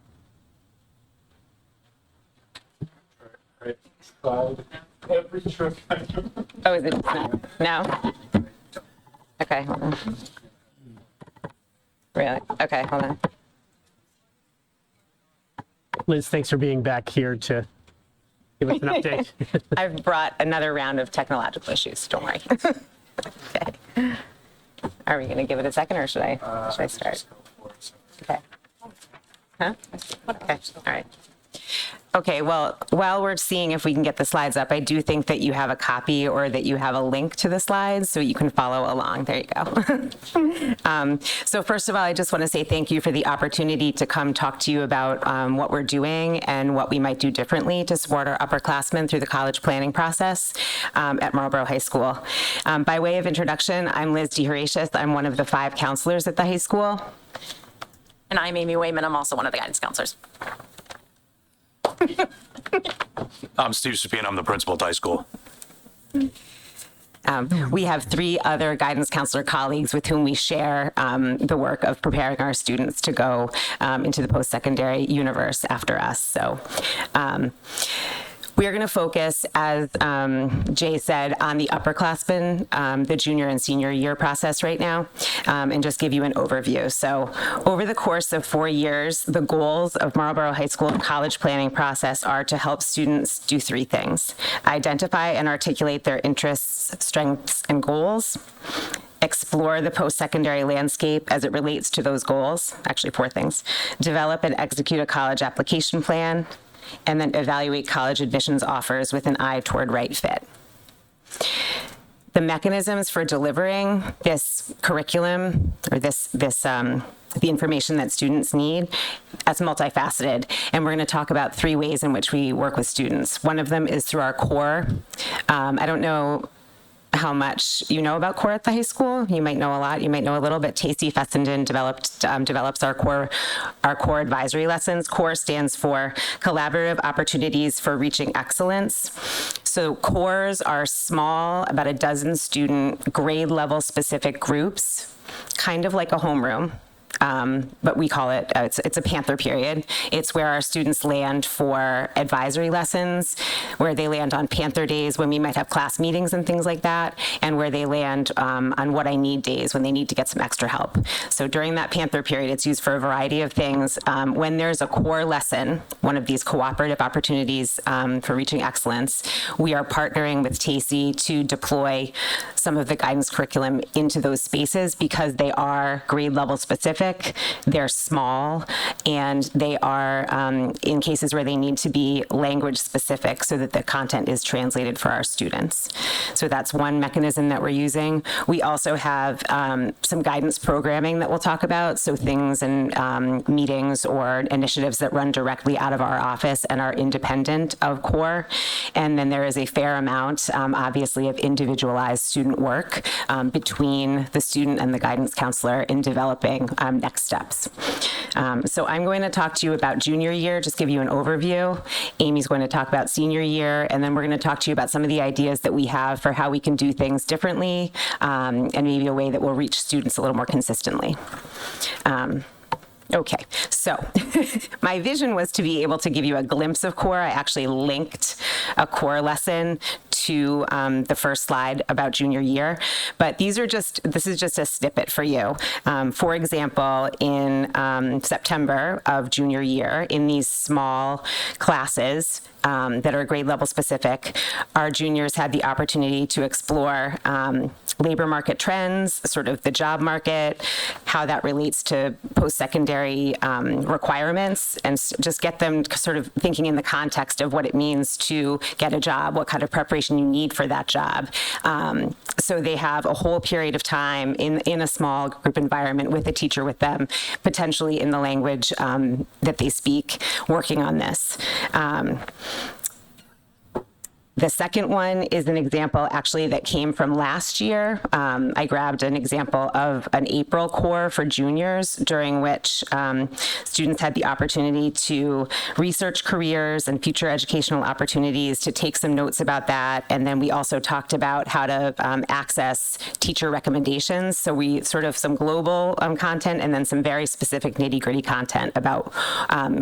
Speaker 14: Oh, is it? No? Okay, hold on. Really? Okay, hold on.
Speaker 11: Liz, thanks for being back here to give us an update.
Speaker 14: I've brought another round of technological issues, don't worry. Okay. Are we going to give it a second or should I start? Okay. Huh? Okay, all right. Okay, well, while we're seeing if we can get the slides up, I do think that you have a copy or that you have a link to the slides so you can follow along. There you go. So first of all, I just want to say thank you for the opportunity to come talk to you about what we're doing and what we might do differently to support our upperclassmen through the college planning process at Marlborough High School. By way of introduction, I'm Liz DeHoratius. I'm one of the 5 counselors at the high school.
Speaker 6: And I'm Amy Wayman. I'm also one of the guidance counselors.
Speaker 15: I'm Steve Sapien. I'm the principal at high school.
Speaker 14: We have 3 other guidance counselor colleagues with whom we share the work of preparing our students to go into the post-secondary universe after us. So we are going to focus, as Jay said, on the upperclassmen, the junior and senior year process right now, and just give you an overview. So over the course of 4 years, the goals of Marlborough High School college planning process are to help students do 3 things: identify and articulate their interests, strengths, and goals, explore the post-secondary landscape as it relates to those goals, actually 4 things, develop and execute a college application plan, and then evaluate college admissions offers with an eye toward right fit. The mechanisms for delivering this curriculum or the information that students need, that's multifaceted. And we're going to talk about 3 ways in which we work with students. One of them is through our core. I don't know how much you know about CORE at the high school. You might know a lot, you might know a little, but Tacey Fessenden develops our core advisory lessons. CORE stands for Collaborative Opportunities for Reaching Excellence. So cores are small, about a dozen student grade level specific groups, kind of like a homeroom. But we call it, it's a Panther period. It's where our students land for advisory lessons, where they land on Panther days when we might have class meetings and things like that, and where they land on what I need days when they need to get some extra help. So during that Panther period, it's used for a variety of things. When there's a core lesson, one of these cooperative opportunities for reaching excellence, we are partnering with Tacey to deploy some of the guidance curriculum into those spaces because they are grade level specific. They're small, and they are in cases where they need to be language specific so that the content is translated for our students. So that's one mechanism that we're using. We also have some guidance programming that we'll talk about, so things and meetings or initiatives that run directly out of our office and are independent of CORE. And then there is a fair amount, obviously, of individualized student work between the student and the guidance counselor in developing next steps. So I'm going to talk to you about junior year, just give you an overview. Amy's going to talk about senior year, and then we're going to talk to you about some of the ideas that we have for how we can do things differently, and maybe a way that will reach students a little more consistently. Okay, so my vision was to be able to give you a glimpse of CORE. I actually linked a CORE lesson to the first slide about junior year, but this is just a snippet for you. For example, in September of junior year, in these small classes that are grade level specific, our juniors had the opportunity to explore labor market trends, sort of the job market, how that relates to post-secondary requirements, and just get them sort of thinking in the context of what it means to get a job, what kind of preparation you need for that job. So they have a whole period of time in a small group environment with a teacher with them, potentially in the language that they speak, working on this. The second one is an example actually that came from last year. I grabbed an example of an April core for juniors during which students had the opportunity to research careers and future educational opportunities, to take some notes about that. And then we also talked about how to access teacher recommendations. So we sort of some global content and then some very specific nitty-gritty content about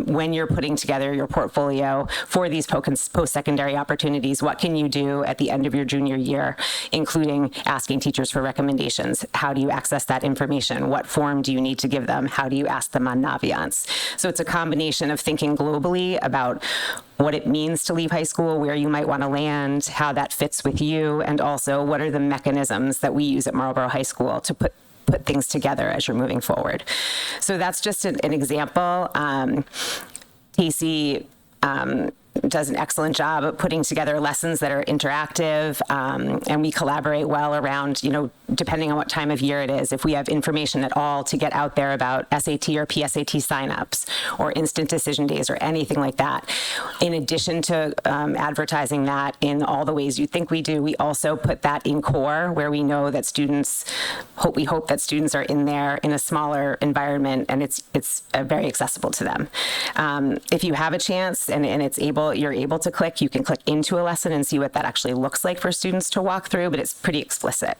Speaker 14: when you're putting together your portfolio for these post-secondary opportunities, what can you do at the end of your junior year, including asking teachers for recommendations? How do you access that information? What form do you need to give them? How do you ask them on Naviance? So it's a combination of thinking globally about what it means to leave high school, where you might want to land, how that fits with you, and also what are the mechanisms that we use at Marlborough High School to put things together as you're moving forward. So that's just an example. Casey does an excellent job of putting together lessons that are interactive, and we collaborate well around, depending on what time of year it is, if we have information at all to get out there about SAT or PSAT signups or instant decision days or anything like that. In addition to advertising that in all the ways you think we do, we also put that in core where we know that we hope that students are in there in a smaller environment and it's very accessible to them. If you have a chance and you're able to click, you can click into a lesson and see what that actually looks like for students to walk through, but it's pretty explicit.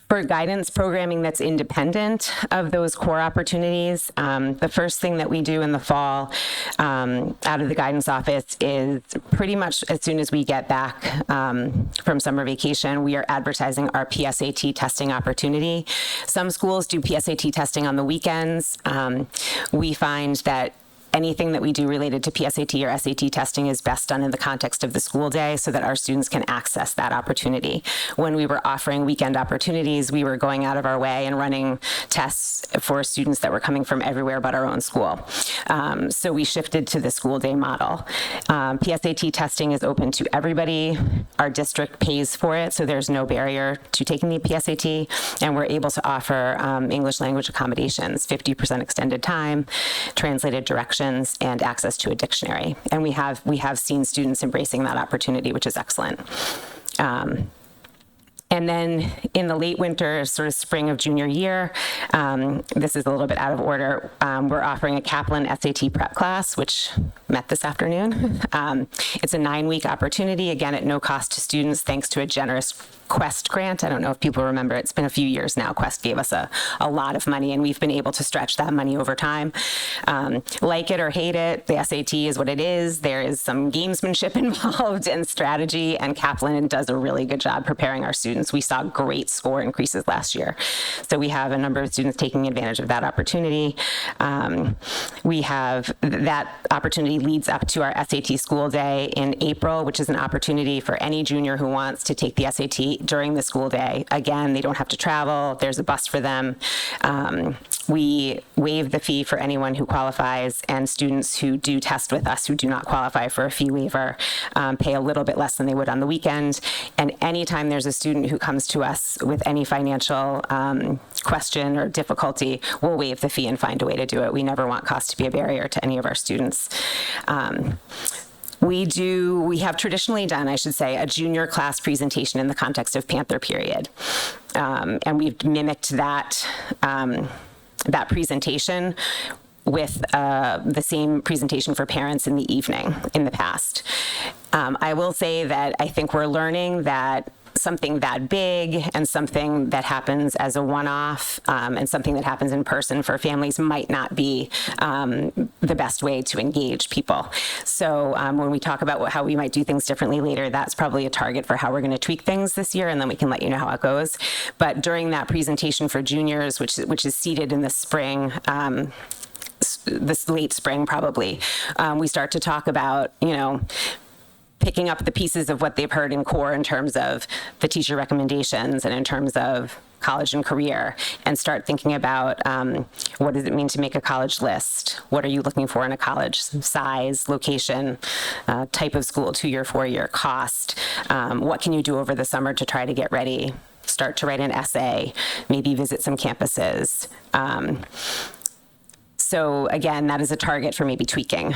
Speaker 14: For guidance programming that's independent of those core opportunities, the first thing that we do in the fall out of the guidance office is pretty much as soon as we get back from summer vacation, we are advertising our PSAT testing opportunity. Some schools do PSAT testing on the weekends. We find that anything that we do related to PSAT or SAT testing is best done in the context of the school day so that our students can access that opportunity. When we were offering weekend opportunities, we were going out of our way and running tests for students that were coming from everywhere but our own school. So we shifted to the school day model. PSAT testing is open to everybody. Our district pays for it, so there's no barrier to taking the PSAT, and we're able to offer English language accommodations, 50% extended time, translated directions, and access to a dictionary. And we have seen students embracing that opportunity, which is excellent. And then in the late winter, sort of spring of junior year, this is a little bit out of order. We're offering a Kaplan SAT prep class, which met this afternoon. It's a 9-week opportunity, again, at no cost to students, thanks to a generous Quest grant. I don't know if people remember, it's been a few years now. Quest gave us a lot of money, and we've been able to stretch that money over time. Like it or hate it, the SAT is what it is. There is some gamesmanship involved and strategy, and Kaplan does a really good job preparing our students. We saw great score increases last year. So we have a number of students taking advantage of that opportunity. We have that opportunity leads up to our SAT school day in April, which is an opportunity for any junior who wants to take the SAT during the school day. Again, they don't have to travel. There's a bus for them. We waive the fee for anyone who qualifies, and students who do test with us who do not qualify for a fee waiver pay a little bit less than they would on the weekend. And anytime there's a student who comes to us with any financial question or difficulty, we'll waive the fee and find a way to do it. We never want cost to be a barrier to any of our students. We have traditionally done, I should say, a junior class presentation in the context of Panther period. And we've mimicked that presentation with the same presentation for parents in the evening in the past. I will say that I think we're learning that something that big and something that happens as a one-off and something that happens in person for families might not be the best way to engage people. So when we talk about how we might do things differently later, that's probably a target for how we're going to tweak things this year, and then we can let you know how it goes. But during that presentation for juniors, which is seated in the spring, this late spring probably, we start to talk about, picking up the pieces of what they've heard in core in terms of the teacher recommendations and in terms of college and career, and start thinking about what does it mean to make a college list? What are you looking for in a college? Size, location, type of school, 2-year, 4-year, cost. What can you do over the summer to try to get ready? Start to write an essay, maybe visit some campuses. So again, that is a target for maybe tweaking.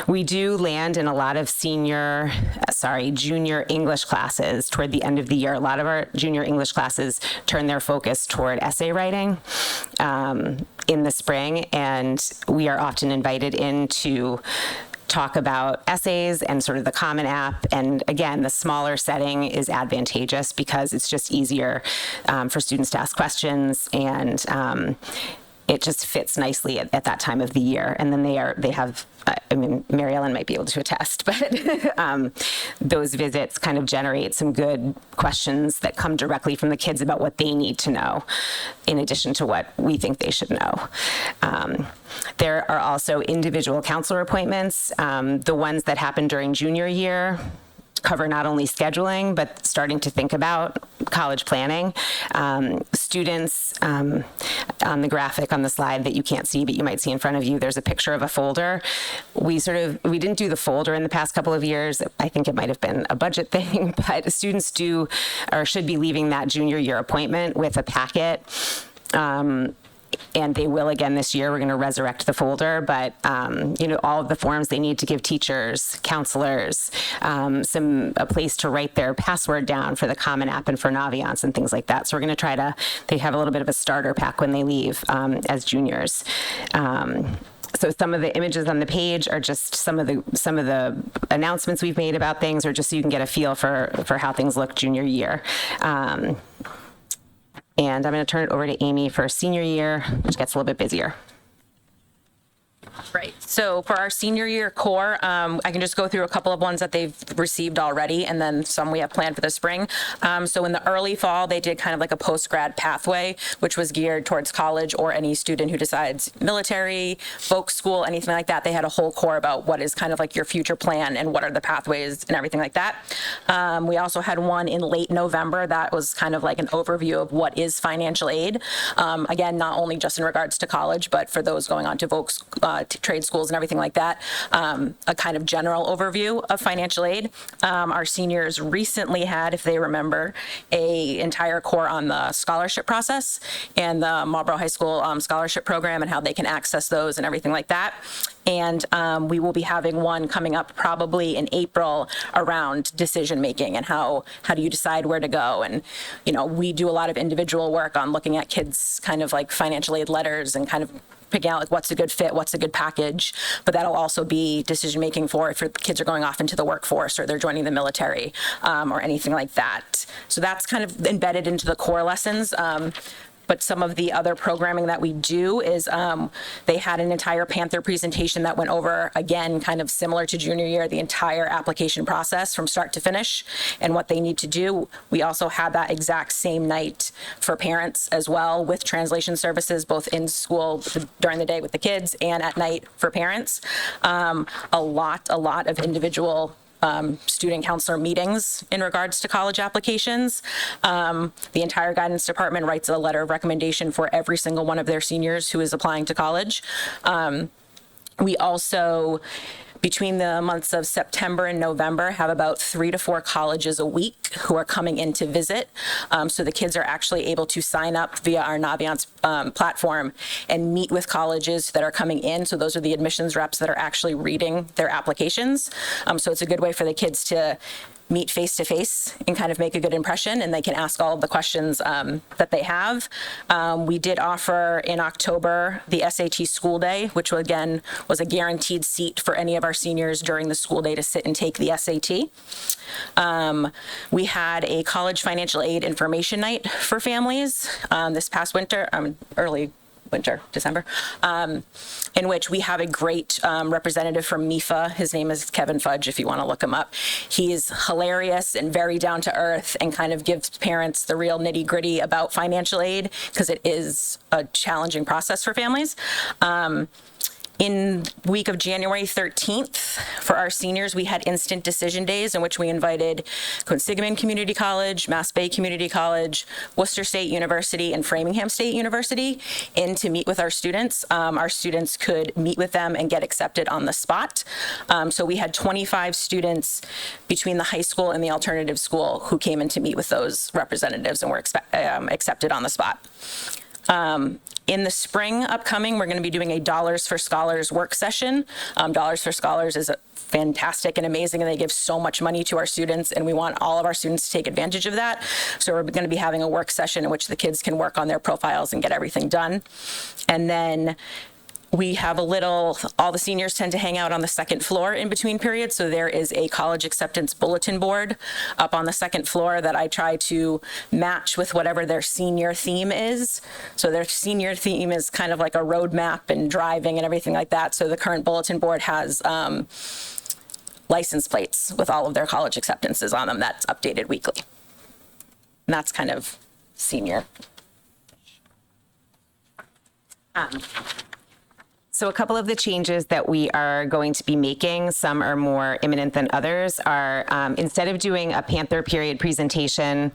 Speaker 14: We do land in a lot of junior English classes toward the end of the year. A lot of our junior English classes turn their focus toward essay writing in the spring, and we are often invited in to talk about essays and sort of the Common App. And again, the smaller setting is advantageous because it's just easier for students to ask questions, and it just fits nicely at that time of the year. And then they have, Mary Ellen might be able to attest, but those visits kind of generate some good questions that come directly from the kids about what they need to know, in addition to what we think they should know. There are also individual counselor appointments. The ones that happen during junior year cover not only scheduling, but starting to think about college planning. Students, on the graphic on the slide that you can't see, but you might see in front of you, there's a picture of a folder. We didn't do the folder in the past couple of years. I think it might have been a budget thing, but students do or should be leaving that junior year appointment with a packet. And they will again this year. We're going to resurrect the folder, but all of the forms they need to give teachers, counselors, a place to write their password down for the Common App and for Naviance and things like that. So we're going to try to. They have a little bit of a starter pack when they leave as juniors. So some of the images on the page are just some of the announcements we've made about things, or just so you can get a feel for how things look junior year. And I'm going to turn it over to Amy for senior year, which gets a little bit busier.
Speaker 16: Right. So for our senior year core, I can just go through a couple of ones that they've received already, and then some we have planned for the spring. So in the early fall, they did kind of like a post-grad pathway, which was geared towards college or any student who decides military, folk school, anything like that. They had a whole core about what is kind of like your future plan and what are the pathways and everything like that. We also had one in late November that was kind of like an overview of what is financial aid. Again, not only just in regards to college, but for those going on to folk trade schools and everything like that, a kind of general overview of financial aid. Our seniors recently had, if they remember, a entire core on the scholarship process and the Marlboro High School scholarship program and how they can access those and everything like that. And we will be having one coming up probably in April around decision making and how do you decide where to go. And, we do a lot of individual work on looking at kids' kind of like financial aid letters and kind of picking out like what's a good fit, what's a good package, but that'll also be decision making for if your kids are going off into the workforce or they're joining the military or anything like that. So that's kind of embedded into the core lessons. But some of the other programming that we do is they had an entire Panther presentation that went over, again, kind of similar to junior year, the entire application process from start to finish and what they need to do. We also had that exact same night for parents as well, with translation services, both in school during the day with the kids and at night for parents. A lot of individual student counselor meetings in regards to college applications. The entire guidance department writes a letter of recommendation for every single one of their seniors who is applying to college. We also, between the months of September and November, have about 3 to 4 colleges a week who are coming in to visit. So the kids are actually able to sign up via our Naviance platform and meet with colleges that are coming in. So those are the admissions reps that are actually reading their applications. So it's a good way for the kids to meet face to face and kind of make a good impression, and they can ask all of the questions that they have. We did offer in October the SAT school day, which again was a guaranteed seat for any of our seniors during the school day to sit and take the SAT. We had a college financial aid information night for families this past winter, early winter, December, in which we have a great representative from MIFA. His name is Kevin Fudge, if you want to look him up. He is hilarious and very down to earth and kind of gives parents the real nitty gritty about financial aid, because it is a challenging process for families. In the week of January 13th, for our seniors, we had instant decision days in which we invited Quinsigamond Community College, Mass Bay Community College, Worcester State University, and Framingham State University in to meet with our students. Our students could meet with them and get accepted on the spot. So we had 25 students between the high school and the alternative school who came in to meet with those representatives and were accepted on the spot. In the spring upcoming, we're going to be doing a Dollars for Scholars work session. Dollars for Scholars is fantastic and amazing, and they give so much money to our students, and we want all of our students to take advantage of that. So we're going to be having a work session in which the kids can work on their profiles and get everything done. And then we have all the seniors tend to hang out on the second floor in between periods. So there is a college acceptance bulletin board up on the second floor that I try to match with whatever their senior theme is. So their senior theme is kind of like a roadmap and driving and everything like that. So the current bulletin board has license plates with all of their college acceptances on them. That's updated weekly. And that's kind of senior.
Speaker 14: So a couple of the changes that we are going to be making, some are more imminent than others, are instead of doing a Panther period presentation,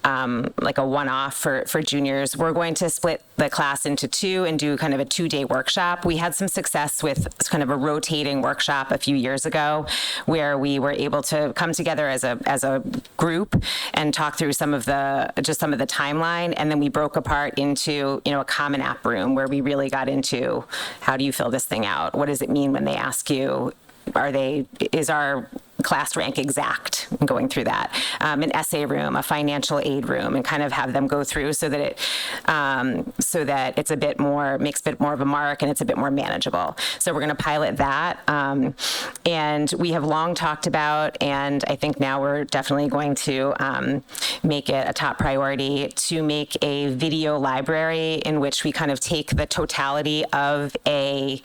Speaker 14: like a one-off for juniors, we're going to split the class into two and do kind of a 2-day workshop. We had some success with kind of a rotating workshop a few years ago where we were able to come together as a group and talk through some of the timeline, and then we broke apart into, a common app room where we really got into how do you fill this thing out? What does it mean when they ask you, is our class rank exact, and going through that, an essay room, a financial aid room, and kind of have them go through so that it's makes a bit more of a mark and it's a bit more manageable. So we're going to pilot that. And we have long talked about, and I think now we're definitely going to make it a top priority to make a video library in which we kind of take the totality of a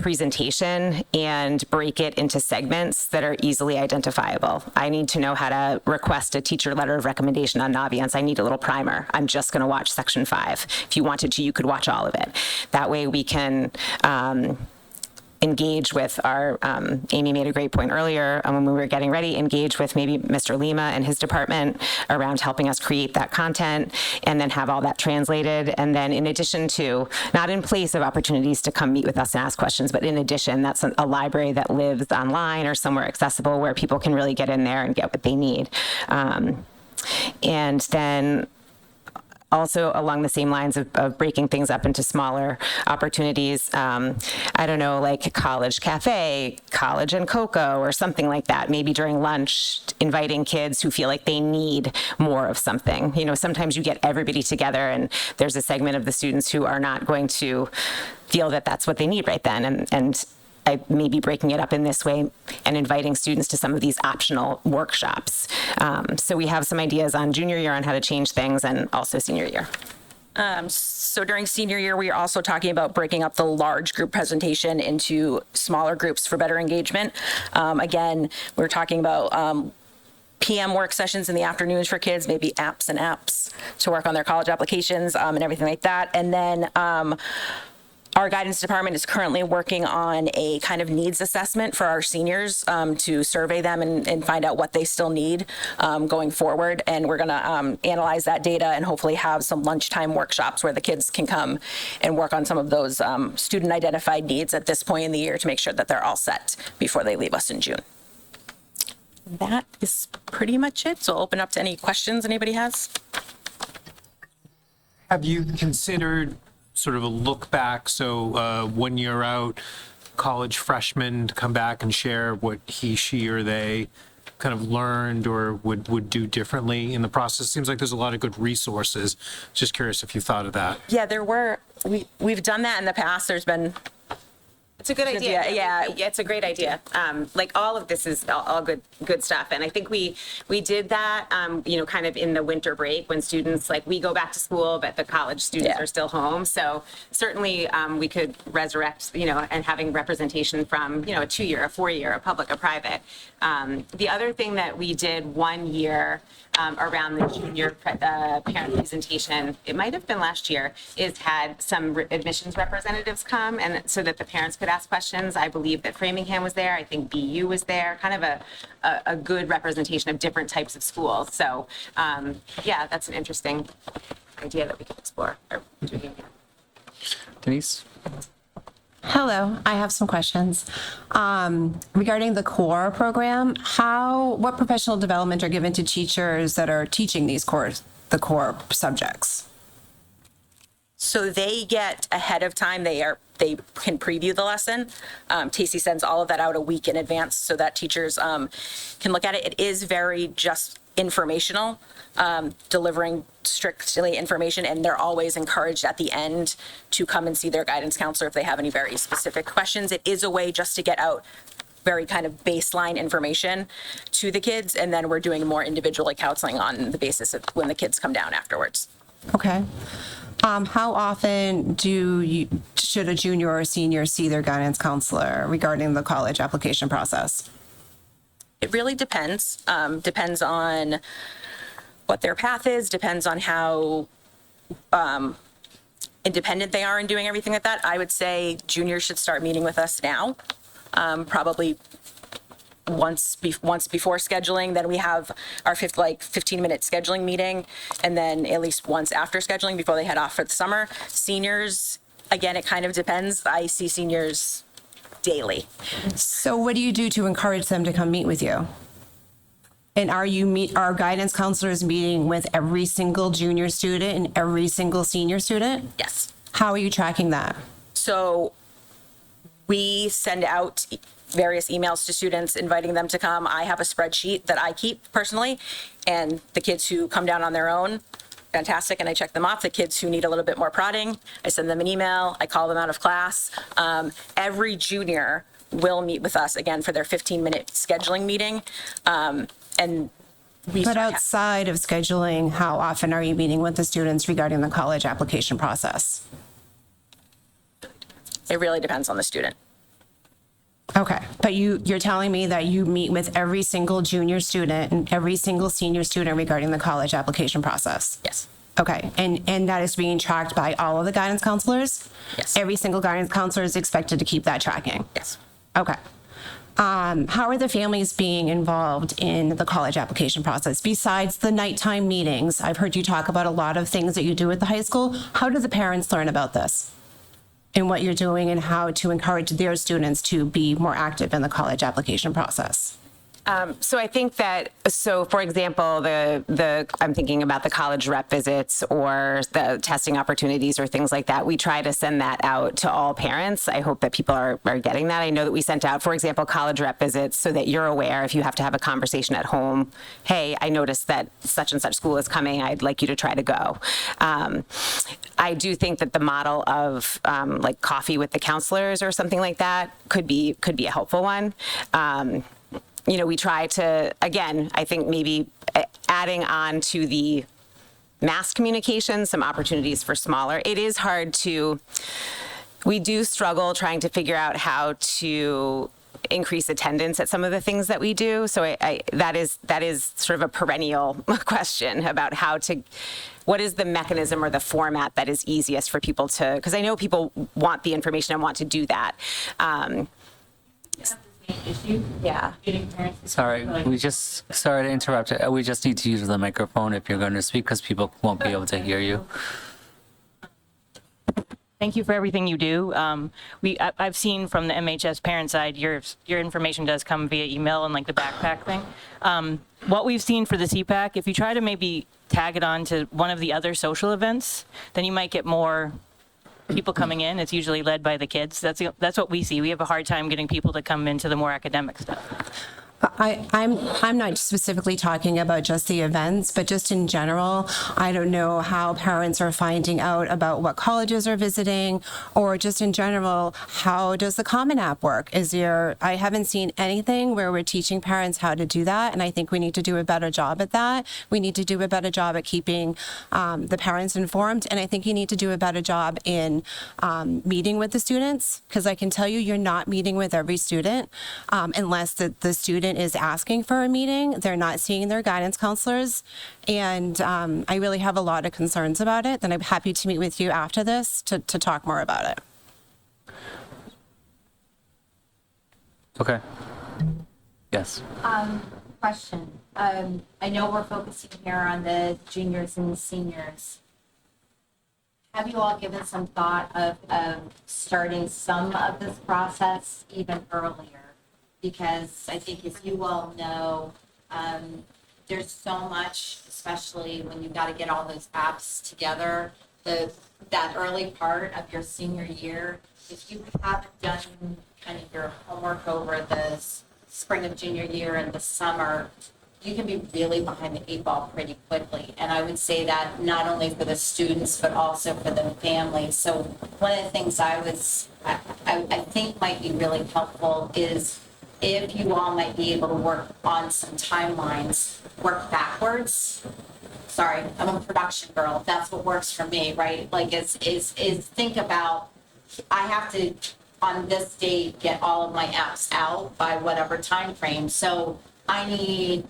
Speaker 14: presentation and break it into segments that are easily identifiable. I need to know how to request a teacher letter of recommendation on Naviance. I need a little primer. I'm just going to watch section 5. If you wanted to, you could watch all of it. That way we can engage with our, Amy made a great point earlier when we were getting ready, engage with maybe Mr. Lima and his department around helping us create that content and then have all that translated. And then in addition to, not in place of opportunities to come meet with us and ask questions, but in addition, that's a library that lives online or somewhere accessible where people can really get in there and get what they need. And then also along the same lines of breaking things up into smaller opportunities, I don't know, like College Cafe, College and Cocoa, or something like that. Maybe during lunch, inviting kids who feel like they need more of something. Sometimes you get everybody together and there's a segment of the students who are not going to feel that that's what they need right then. And I may be breaking it up in this way and inviting students to some of these optional workshops. So we have some ideas on junior year on how to change things, and also senior year.
Speaker 16: So during senior year, we are also talking about breaking up the large group presentation into smaller groups for better engagement. Again, we're talking about PM work sessions in the afternoons for kids, maybe apps to work on their college applications and everything like that. And then our guidance department is currently working on a kind of needs assessment for our seniors to survey them and find out what they still need going forward. And we're going to analyze that data and hopefully have some lunchtime workshops where the kids can come and work on some of those student identified needs at this point in the year to make sure that they're all set before they leave us in June. That is pretty much it. So I'll open up to any questions anybody has.
Speaker 17: Have you considered sort of a look back, so when you're out, college freshmen to come back and share what he, she, or they kind of learned or would do differently in the process? Seems like there's a lot of good resources. Just curious if you thought of that.
Speaker 16: Yeah, there were. We've done that in the past. There's been.
Speaker 14: It's a good idea.
Speaker 16: Yeah,
Speaker 14: it's a great idea. Like all of this is all good stuff. And I think we did that, kind of in the winter break when students, like, we go back to school, but the college students are still home. So certainly we could resurrect, and having representation from, a 2-year, a 4-year, a public, a private. The other thing that we did one year around the junior parent presentation, it might have been last year, is had some admissions representatives come, and so that the parents could ask questions. I believe that Framingham was there. I think BU was there. Kind of a good representation of different types of schools. So that's an interesting idea that we could explore.
Speaker 2: Denise?
Speaker 18: Hello, I have some questions. Regarding the CORE program, what professional development are given to teachers that are teaching the core subjects?
Speaker 16: So they get ahead of time, they can preview the lesson. Tacey sends all of that out a week in advance so that teachers can look at it. It is very just informational, delivering strictly information, and they're always encouraged at the end to come and see their guidance counselor if they have any very specific questions. It is a way just to get out very kind of baseline information to the kids, and then we're doing more individual counseling on the basis of when the kids come down afterwards.
Speaker 18: Okay. How often should a junior or senior see their guidance counselor regarding the college application process?
Speaker 16: It really depends. Depends on what their path is, depends on how independent they are in doing everything like that. I would say juniors should start meeting with us now, probably once before scheduling. Then we have our 15-minute scheduling meeting, and then at least once after scheduling before they head off for the summer. Seniors, again, it kind of depends. I see seniors daily.
Speaker 18: So what do you do to encourage them to come meet with you? And are guidance counselors meeting with every single junior student and every single senior student?
Speaker 16: Yes.
Speaker 18: How are you tracking that?
Speaker 16: So we send out various emails to students inviting them to come. I have a spreadsheet that I keep personally, and the kids who come down on their own, fantastic, and I check them off. The kids who need a little bit more prodding, I send them an email, I call them out of class. Every junior will meet with us again for their 15-minute scheduling meeting.
Speaker 18: But outside of scheduling, how often are you meeting with the students regarding the college application process?
Speaker 16: It really depends on the student.
Speaker 18: Okay, but you're telling me that you meet with every single junior student and every single senior student regarding the college application process?
Speaker 16: Yes.
Speaker 18: Okay, and that is being tracked by all of the guidance counselors?
Speaker 16: Yes.
Speaker 18: Every single guidance counselor is expected to keep that tracking?
Speaker 16: Yes.
Speaker 18: Okay. How are the families being involved in the college application process? Besides the nighttime meetings, I've heard you talk about a lot of things that you do at the high school. How do the parents learn about this and what you're doing and how to encourage their students to be more active in the college application process?
Speaker 14: So I think that, for example, I'm thinking about the college rep visits or the testing opportunities or things like that. We try to send that out to all parents. I hope that people are getting that. I know that we sent out, for example, college rep visits so that you're aware if you have to have a conversation at home. Hey, I noticed that such and such school is coming. I'd like you to try to go. I do think that the model of like coffee with the counselors or something like that could be a helpful one. We try to, again, I think maybe adding on to the mass communication, some opportunities for smaller. It is hard we do struggle trying to figure out how to increase attendance at some of the things that we do. So that is sort of a perennial question about what is the mechanism or the format that is easiest for people to, because I know people want the information and want to do that.
Speaker 1: Issue.
Speaker 14: Yeah.
Speaker 2: Sorry to interrupt. We just need to use the microphone if you're going to speak because people won't be able to hear you.
Speaker 5: Thank you for everything you do. I've seen from the MHS parent side, your information does come via email and like the backpack thing. What we've seen for the CPAC, if you try to maybe tag it on to one of the other social events, then you might get more people coming in. It's usually led by the kids. That's what we see. We have a hard time getting people to come into the more academic stuff.
Speaker 18: I'm not specifically talking about just the events, but just in general. I don't know how parents are finding out about what colleges are visiting, or just in general, how does the Common App work? I haven't seen anything where we're teaching parents how to do that, and I think we need to do a better job at that. We need to do a better job at keeping the parents informed, and I think you need to do a better job in meeting with the students, because I can tell you, you're not meeting with every student unless the student is asking for a meeting. They're not seeing their guidance counselors, and I really have a lot of concerns about it. Then I'm happy to meet with you after this to talk more about it.
Speaker 2: Okay. Yes.
Speaker 6: Question. I know we're focusing here on the juniors and seniors. Have you all given some thought of starting some of this process even earlier? Because I think, as you all know, there's so much, especially when you've got to get all those apps together. that early part of your senior year, if you haven't done kind of your homework over the spring of junior year and the summer, you can be really behind the 8 ball pretty quickly. And I would say that not only for the students, but also for the families. So one of the things I think might be really helpful is if you all might be able to work on some timelines, work backwards. Sorry, I'm a production girl. That's what works for me, right? Like is think about, I have to, on this date, get all of my apps out by whatever time frame. So I need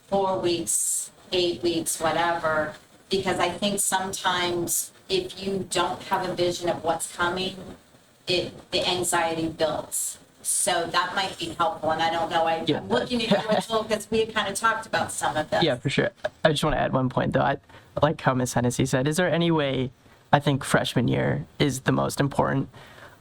Speaker 6: 4 weeks, 8 weeks, whatever, because I think sometimes if you don't have a vision of what's coming, the anxiety builds. So that might be helpful. And I don't know, I'm looking at you, Rachel, because we had kind of talked about some of this.
Speaker 12: Yeah, for sure. I just want to add one point, though. I like how Ms. Hennessy said, is there any way, I think freshman year is the most important.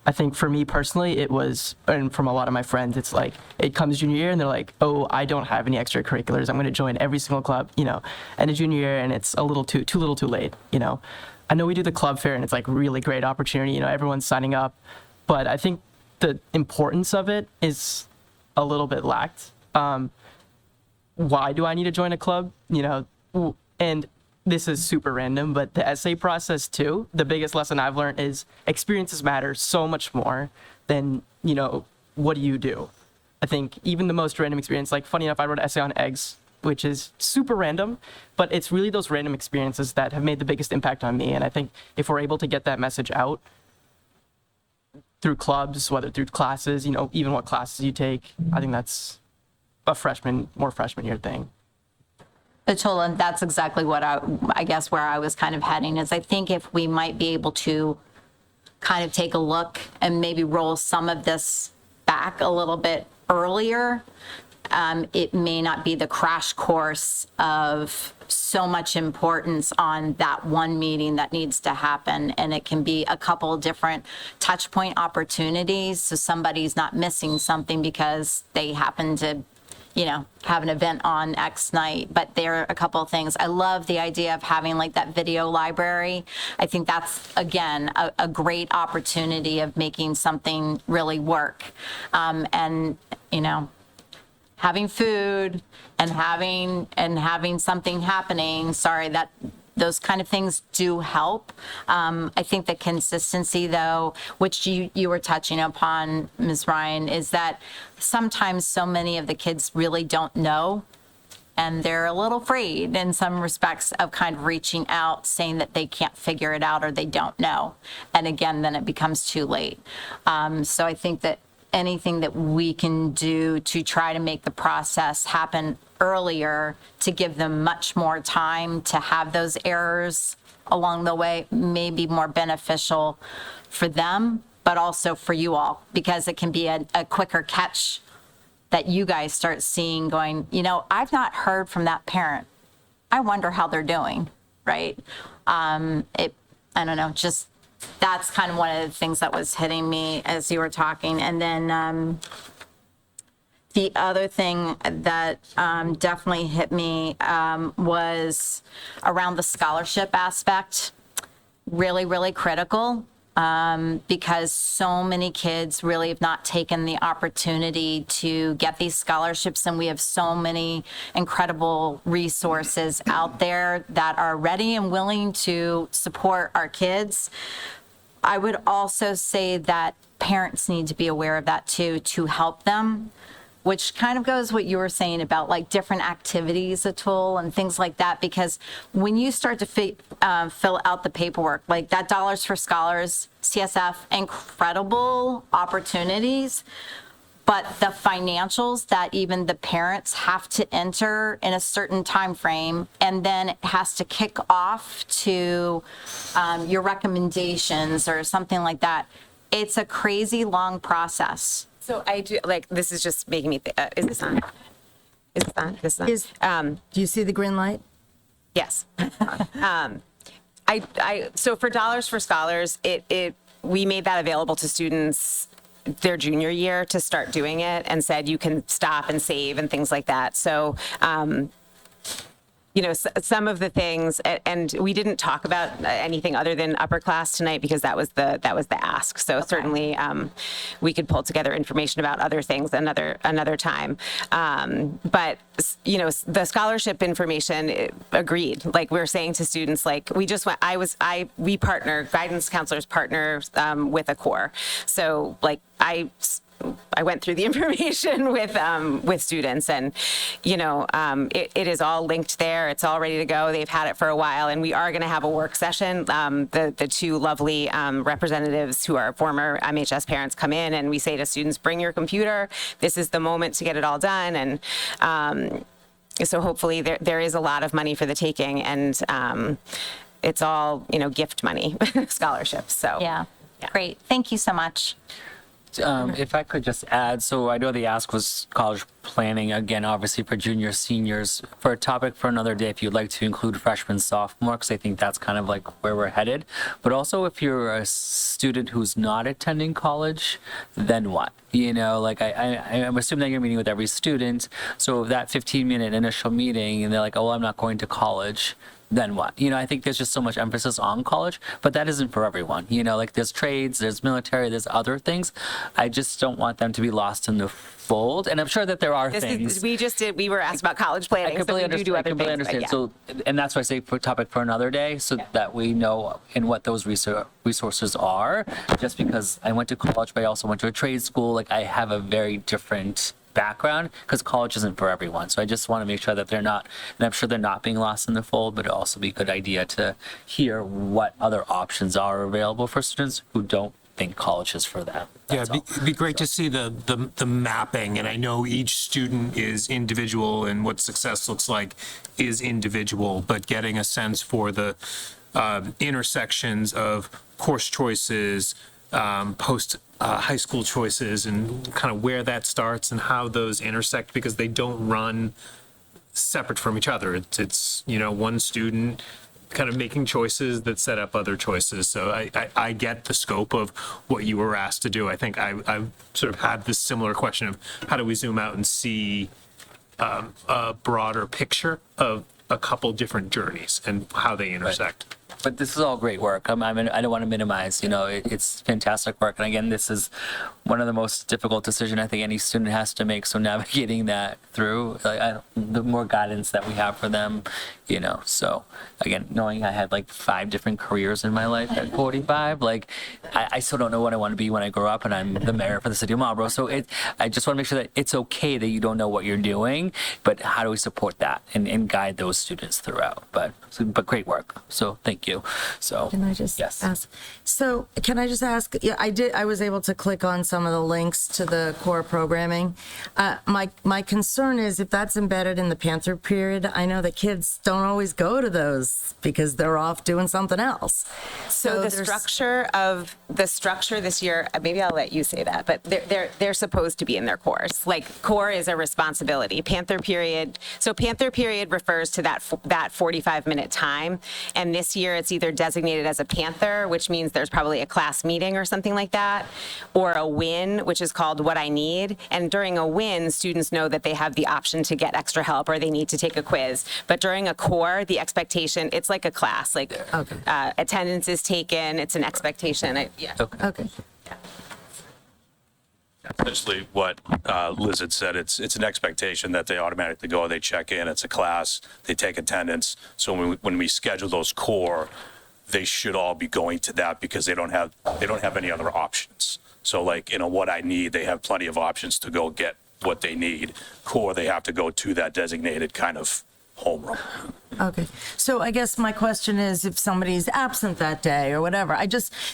Speaker 12: I think for me personally, it was, and from a lot of my friends, it's like, it comes junior year and they're like, oh, I don't have any extracurriculars. I'm going to join every single club, and a junior year, and it's a little too late, I know we do the club fair and it's like really great opportunity, everyone's signing up, but I think the importance of it is a little bit lacked. Why do I need to join a club? And this is super random, but the essay process too, the biggest lesson I've learned is experiences matter so much more than, what do you do? I think even the most random experience, like funny enough, I wrote an essay on eggs, which is super random, but it's really those random experiences that have made the biggest impact on me. And I think if we're able to get that message out through clubs, whether through classes, even what classes you take, I think that's a more freshman year thing.
Speaker 6: Atola, that's exactly what I guess where I was kind of heading is I think if we might be able to kind of take a look and maybe roll some of this back a little bit earlier, it may not be the crash course of so much importance on that one meeting that needs to happen. And it can be a couple different touch point opportunities. So somebody's not missing something because they happen to have an event on X night, but there are a couple of things. I love the idea of having like that video library. I think that's, again, a great opportunity of making something really work. And, having food and having something happening, those kind of things do help. I think the consistency, though, which you were touching upon, Ms. Ryan, is that sometimes so many of the kids really don't know, and they're a little afraid in some respects of kind of reaching out, saying that they can't figure it out or they don't know. And again, then it becomes too late. So I think that anything that we can do to try to make the process happen earlier to give them much more time to have those errors along the way may be more beneficial for them, but also for you all, because it can be a quicker catch that you guys start seeing going, I've not heard from that parent. I wonder how they're doing, right? I don't know, just that's kind of one of the things that was hitting me as you were talking. And then the other thing that definitely hit me was around the scholarship aspect. Really, really critical because so many kids really have not taken the opportunity to get these scholarships, and we have so many incredible resources out there that are ready and willing to support our kids. I would also say that parents need to be aware of that too, to help them, which kind of goes what you were saying about like different activities, Atul, and things like that, because when you start to fill out the paperwork, like that Dollars for Scholars, CSF, incredible opportunities, but the financials that even the parents have to enter in a certain time frame, and then it has to kick off to your recommendations or something like that. It's a crazy long process.
Speaker 14: So I do, this is just making me think, is this on? Is this on? This is on?
Speaker 3: Do you see the green light?
Speaker 14: Yes. So for Dollars for Scholars, we made that available to students their junior year to start doing it, and said you can stop and save and things like that. So some of the things, and we didn't talk about anything other than upper class tonight because that was the ask. So certainly we could pull together information about other things another time. But the scholarship information, agreed. Like we're saying to students, like we partner, guidance counselors partner with a core. So like I went through the information with students, and it is all linked there. It's all ready to go. They've had it for a while, and we are going to have a work session. The two lovely representatives who are former MHS parents come in, and we say to students, "Bring your computer. This is the moment to get it all done." And so hopefully there is a lot of money for the taking, and it's all gift money, scholarships. So
Speaker 6: Yeah. Great. Thank you so much.
Speaker 2: If I could just add, so I know the ask was college planning, again, obviously for juniors, seniors. For a topic for another day, if you'd like to include freshmen, sophomore, because I think that's kind of like where we're headed. But also if you're a student who's not attending college, then what? I'm assuming that you're meeting with every student. So that 15-minute initial meeting, and they're like, oh, I'm not going to college. Then what? I think there's just so much emphasis on college, but that isn't for everyone. Like there's trades, there's military, there's other things. I just don't want them to be lost in the fold. And I'm sure that there are things.
Speaker 14: We were asked about college planning, so we do other things.
Speaker 2: Understand. So, and that's why I say for topic for another day, so that we know and what those resources are. Just because I went to college, but I also went to a trade school, like I have a very different background because college isn't for everyone. So I just want to make sure that they're not, and I'm sure they're not being lost in the fold, but it'd also be a good idea to hear what other options are available for students who don't think college is for them.
Speaker 17: It'd be great to see the mapping, and I know each student is individual and what success looks like is individual, but getting a sense for the intersections of course choices, post high school choices, and kind of where that starts and how those intersect, because they don't run separate from each other. It's one student kind of making choices that set up other choices. So I get the scope of what you were asked to do. I think I sort of had this similar question of how do we zoom out and see a broader picture of a couple different journeys and how they intersect.
Speaker 2: Right. But this is all great work. I don't want to minimize, it's fantastic work. And again, this is one of the most difficult decisions I think any student has to make. So navigating that through, the more guidance that we have for them, so again, knowing I had like 5 different careers in my life at 45, I still don't know what I want to be when I grow up, and I'm the mayor for the city of Marlborough. So I just want to make sure that it's okay that you don't know what you're doing, but how do we support that and guide those students throughout? But great work. So thank you. So
Speaker 3: Can I just
Speaker 2: yes.
Speaker 3: ask? So can I just ask? Yeah, I was able to click on some of the links to the core programming. My concern is if that's embedded in the Panther period. I know that kids don't always go to those because they're off doing something else.
Speaker 14: So the structure this year, maybe I'll let you say that, but they're supposed to be in their course. Like core is a responsibility. Panther period refers to that 45-minute time, and this year it's either designated as a Panther, which means there's probably a class meeting or something like that, or a WIN, which is called What I Need. And during a WIN, students know that they have the option to get extra help or they need to take a quiz. But during a core, the expectation, it's like a class, attendance is taken, it's an expectation.
Speaker 3: Okay.
Speaker 15: Essentially what Liz had said, it's an expectation that they automatically go, they check in, it's a class, they take attendance. So when we schedule those core, they should all be going to that because they don't have any other options. So What I Need, they have plenty of options to go get what they need. Core, they have to go to that designated kind of homeroom.
Speaker 3: Okay. So I guess my question is if somebody's absent that day or whatever,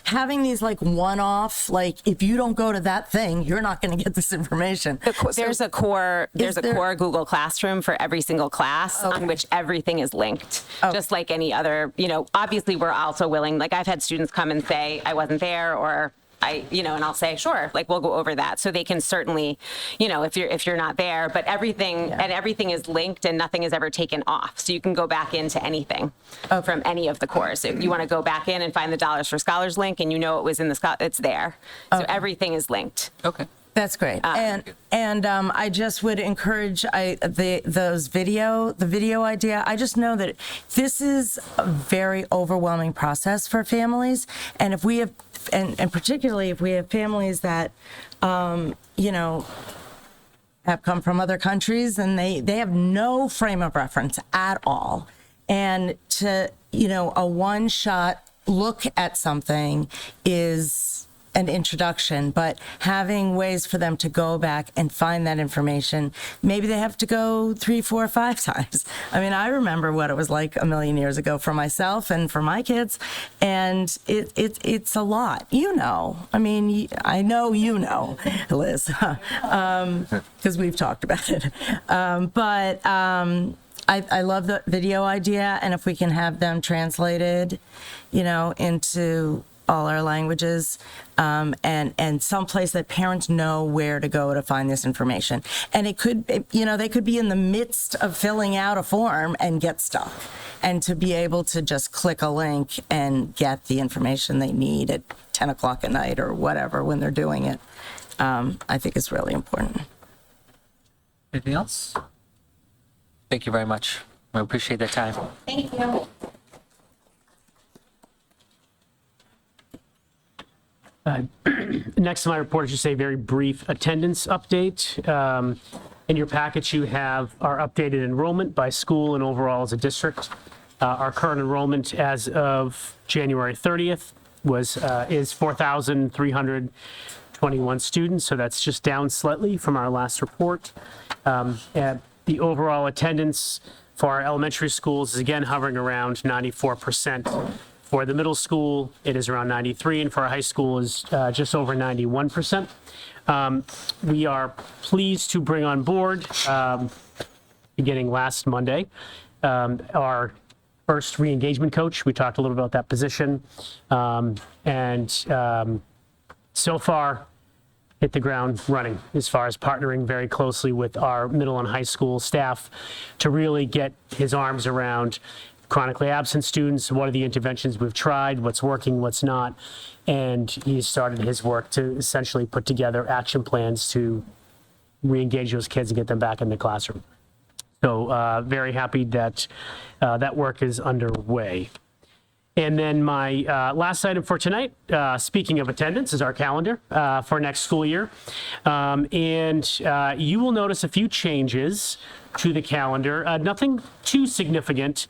Speaker 3: having these one-off, if you don't go to that thing, you're not going to get this information.
Speaker 14: There's a core Google Classroom for every single class on which everything is linked, just like any other, obviously we're also willing, I've had students come and say, I wasn't there, or and I'll say, sure, we'll go over that. So they can certainly, if you're not there, but everything is linked and nothing is ever taken off. So you can go back into anything from any of the cores. If you want to go back in and find the Dollars for Scholars link and it was in it's there. So everything is linked.
Speaker 2: Okay.
Speaker 3: That's great. And I just would encourage the video idea. I just know that this is a very overwhelming process for families, and if we have, and particularly if we have families that, you know, have come from other countries and they have no frame of reference at all, and to, you know, a one-shot look at something is an introduction, but having ways for them to go back and find that information, maybe they have to go 3, 4, 5 times. I mean, I remember what it was like a million years ago for myself and for my kids, and it's a lot. You know, I mean, I know you know, Liz, because we've talked about it. I love the video idea, and if we can have them translated, you know, into all our languages, and someplace that parents know where to go to find this information. And it could, you know, they could be in the midst of filling out a form and get stuck. And to be able to just click a link and get the information they need at 10 o'clock at night or whatever when they're doing it, I think is really important.
Speaker 2: Anything else? Thank you very much. I appreciate that time.
Speaker 6: Thank you.
Speaker 11: Next to my report is just a very brief attendance update. In your package, you have our updated enrollment by school and overall as a district. Our current enrollment as of January 30th is 4,321 students, so that's just down slightly from our last report. And the overall attendance for our elementary schools is again hovering around 94%. For the middle school, it is around 93, and for our high school is just over 91%. We are pleased to bring on board, beginning last Monday, our first re-engagement coach. We talked a little about that position, and so far hit the ground running as far as partnering very closely with our middle and high school staff to really get his arms around chronically absent students, what are the interventions we've tried, what's working, what's not, and he started his work to essentially put together action plans to re-engage those kids and get them back in the classroom. So very happy that that work is underway. And then my last item for tonight, speaking of attendance, is our calendar for next school year. And you will notice a few changes to the calendar, nothing too significant,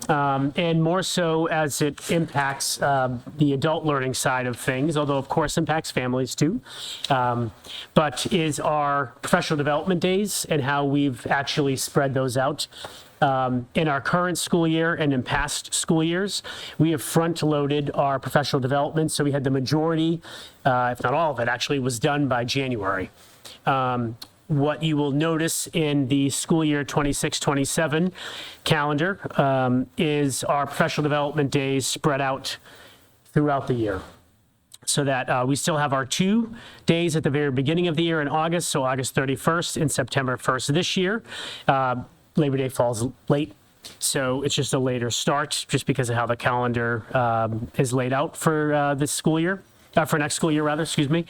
Speaker 11: and more so as it impacts the adult learning side of things, although of course impacts families too, but is our professional development days and how we've actually spread those out. In our current school year and in past school years, we have front-loaded our professional development, so we had the majority, if not all of it, actually was done by January. What you will notice in the school year 26-27 calendar is our professional development days spread out throughout the year. So that we still have our 2 days at the very beginning of the year in August, so August 31st and September 1st this year. Labor Day falls late, so it's just a later start just because of how the calendar is laid out for this school year, for next school year rather, excuse me.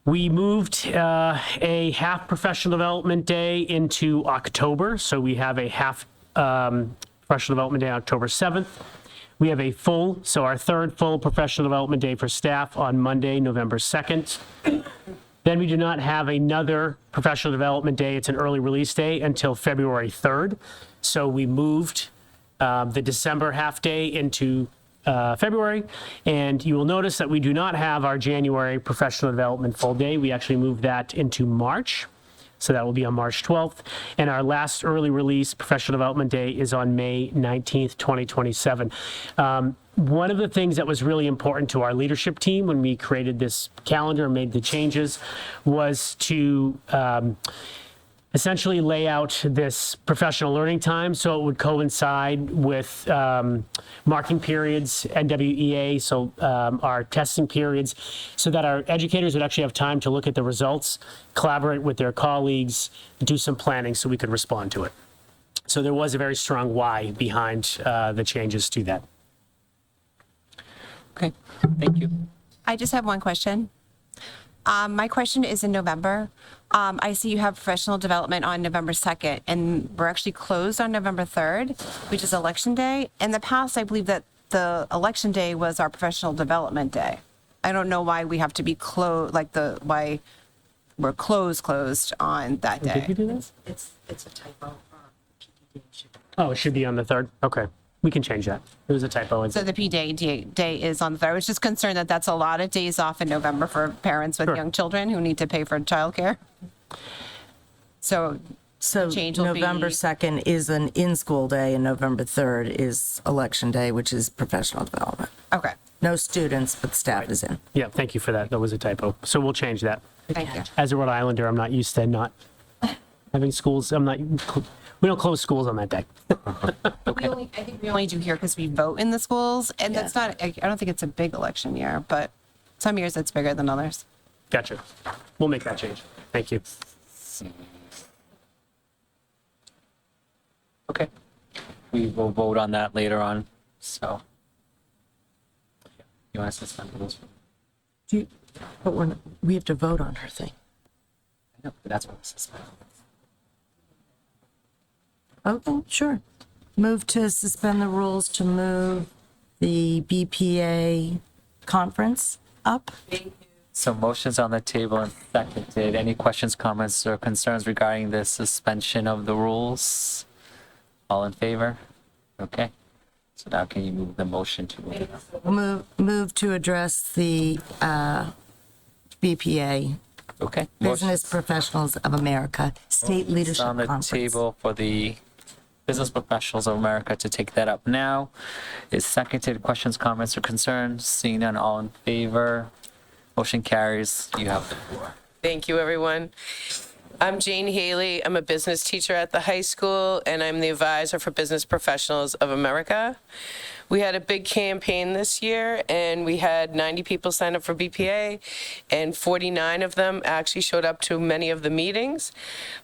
Speaker 11: We moved a half professional development day into October, so we have a half professional development day on October 7th. We have a full, so our third full professional development day for staff on Monday, November 2nd. Then we do not have another professional development day, it's an early release day, until February 3rd. So we moved the December half day into February, and you will notice that we do not have our January professional development full day. We actually moved that into March, so that will be on March 12th, and our last early release professional development day is on May 19th, 2027. One of the things that was really important to our leadership team when we created this calendar and made the changes was to essentially lay out this professional learning time so it would coincide with marking periods, NWEA, so our testing periods, so that our educators would actually have time to look at the results, collaborate with their colleagues, do some planning so we could respond to it. So there was a very strong why behind the changes to that.
Speaker 2: Okay, thank you.
Speaker 18: I just have one question. My question is in November. I see you have professional development on November 2nd, and we're actually closed on November 3rd, which is Election Day. In the past, I believe that the Election Day was our professional development day. I don't know why we have to be closed, why we're closed on that day.
Speaker 11: Did we do this?
Speaker 3: It's a typo.
Speaker 11: Oh, it should be on the 3rd? Okay, we can change that. It was a typo.
Speaker 18: So the day is on the 3rd. I was just concerned that that's a lot of days off in November for parents with young children who need to pay for childcare. So change will be
Speaker 3: November 2nd is an in-school day, and November 3rd is Election Day, which is professional development.
Speaker 18: Okay.
Speaker 3: No students, but staff is in.
Speaker 11: Yeah, thank you for that. That was a typo. So we'll change that.
Speaker 18: Thank you.
Speaker 11: As a Rhode Islander, I'm not used to not having schools. We don't close schools on that day.
Speaker 18: I think we only do here because we vote in the schools, and that's not, I don't think it's a big election year, but some years it's bigger than others.
Speaker 11: Gotcha. We'll make that change. Thank you.
Speaker 2: Okay. We will vote on that later on, so. You want to suspend the rules?
Speaker 3: But we have to vote on her thing.
Speaker 2: No, but that's what we suspend.
Speaker 3: Okay, sure. Move to suspend the rules to move the BPA conference up.
Speaker 2: So motion's on the table and seconded. Any questions, comments, or concerns regarding the suspension of the rules? All in favor? Okay. So now can you move the motion to?
Speaker 3: Move to address the BPA.
Speaker 2: Okay.
Speaker 3: Business Professionals of America State
Speaker 2: Motion's
Speaker 3: Leadership
Speaker 2: on the
Speaker 3: Conference.
Speaker 2: table for the Business Professionals of America to take that up now. Is seconded. Questions, comments, or concerns? Seeing none, all in favor? Motion carries. You have the floor.
Speaker 19: Thank you, everyone. I'm Jane Haley. I'm a business teacher at the high school, and I'm the advisor for Business Professionals of America. We had a big campaign this year, and we had 90 people sign up for BPA, and 49 of them actually showed up to many of the meetings.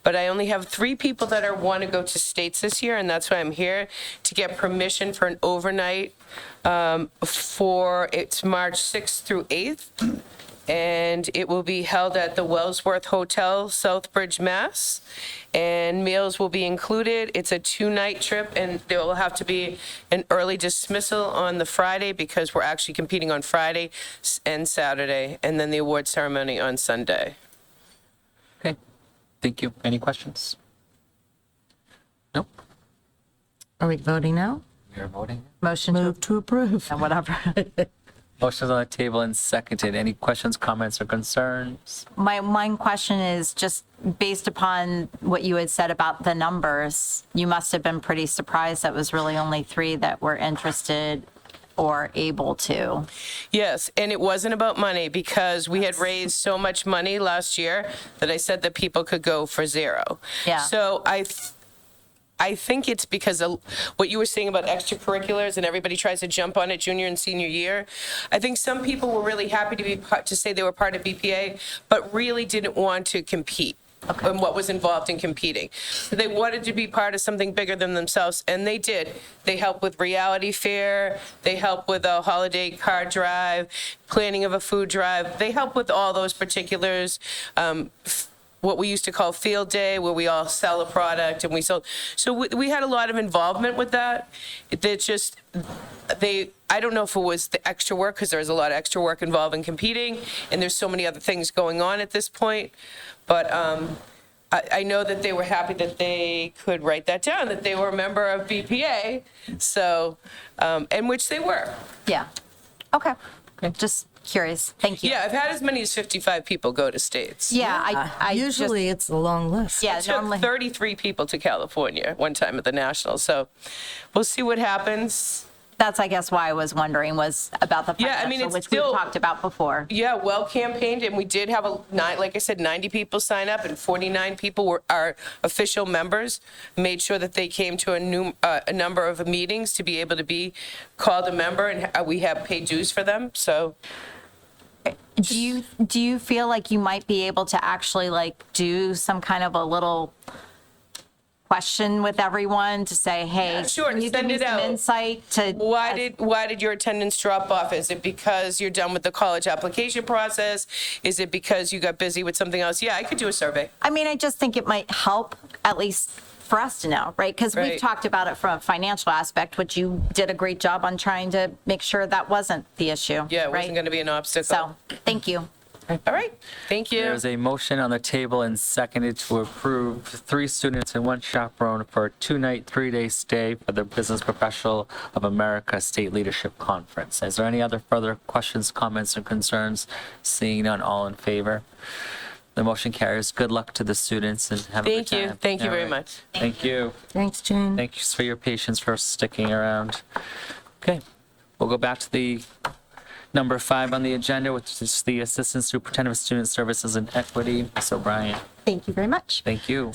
Speaker 19: But I only have 3 people that want to go to states this year, and that's why I'm here, to get permission for an overnight it's March 6th through 8th. And it will be held at the Wellsworth Hotel, Southbridge, Mass. And meals will be included. It's a 2-night trip, and there will have to be an early dismissal on the Friday because we're actually competing on Friday and Saturday, and then the award ceremony on Sunday.
Speaker 2: Okay. Thank you. Any questions? Nope.
Speaker 3: Are we voting now?
Speaker 2: We are voting.
Speaker 6: Motion
Speaker 3: Move to approve.
Speaker 6: whatever.
Speaker 2: Motion's on the table and seconded. Any questions, comments, or concerns?
Speaker 6: My one question is just based upon what you had said about the numbers, you must have been pretty surprised that was really only 3 that were interested or able to.
Speaker 19: Yes, and it wasn't about money because we had raised so much money last year that I said that people could go for 0.
Speaker 6: Yeah.
Speaker 19: So I think it's because of what you were saying about extracurriculars and everybody tries to jump on it junior and senior year. I think some people were really happy to say they were part of BPA, but really didn't want to compete. And what was involved in competing. So they wanted to be part of something bigger than themselves, and they did. They helped with reality fair, they helped with a holiday card drive, planning of a food drive. They helped with all those particulars. What we used to call field day, where we all sell a product and we sold. So we had a lot of involvement with that. It's just, I don't know if it was the extra work, because there's a lot of extra work involved in competing, and there's so many other things going on at this point. But I know that they were happy that they could write that down, that they were a member of BPA, so, and which they were.
Speaker 6: Yeah. Okay. Just curious. Thank you.
Speaker 19: Yeah, I've had as many as 55 people go to states.
Speaker 6: Yeah, I
Speaker 3: usually it's a long list.
Speaker 6: Yeah,
Speaker 19: It took 33 people to California one time at the Nationals, so we'll see what happens.
Speaker 6: That's, I guess, why I was wondering was about the
Speaker 19: Yeah, I mean, it's
Speaker 6: which
Speaker 19: still-
Speaker 6: we've talked about before.
Speaker 19: Yeah, well campaigned, and we did have like I said, 90 people sign up, and 49 people were our official members. Made sure that they came to a number of meetings to be able to be called a member, and we have paid dues for them. So,
Speaker 6: Do you feel like you might be able to actually do some kind of a little question with everyone to say, hey,
Speaker 19: Yeah, sure,
Speaker 6: can you give
Speaker 19: send
Speaker 6: me
Speaker 19: it
Speaker 6: some
Speaker 19: out.
Speaker 6: insight to
Speaker 19: Why did your attendance drop off? Is it because you're done with the college application process? Is it because you got busy with something else? Yeah, I could do a survey.
Speaker 6: I mean, I just think it might help, at least for us to know, right? Because we've
Speaker 19: Right.
Speaker 6: talked about it from a financial aspect, which you did a great job on trying to make sure that wasn't the issue.
Speaker 19: Yeah, it
Speaker 6: right?
Speaker 19: wasn't going to be an obstacle.
Speaker 6: So, thank you.
Speaker 19: All right, thank you.
Speaker 2: There's a motion on the table and seconded to approve 3 students and 1 chaperone for a 2-night, 3-day stay for the Business Professional of America State Leadership Conference. Is there any other further questions, comments, or concerns? Seeing none, all in favor? The motion carries. Good luck to the students and have a good
Speaker 19: Thank you.
Speaker 2: time.
Speaker 19: Thank you
Speaker 2: All
Speaker 19: very
Speaker 2: right.
Speaker 19: much.
Speaker 2: Thank you.
Speaker 6: Thanks, Jane.
Speaker 2: Thank you for your patience for sticking around. Okay, we'll go back to the number 5 on the agenda, which is the Assistant Superintendent of Student Services and Equity, Ms. O'Brien.
Speaker 20: Thank you very much.
Speaker 2: Thank you.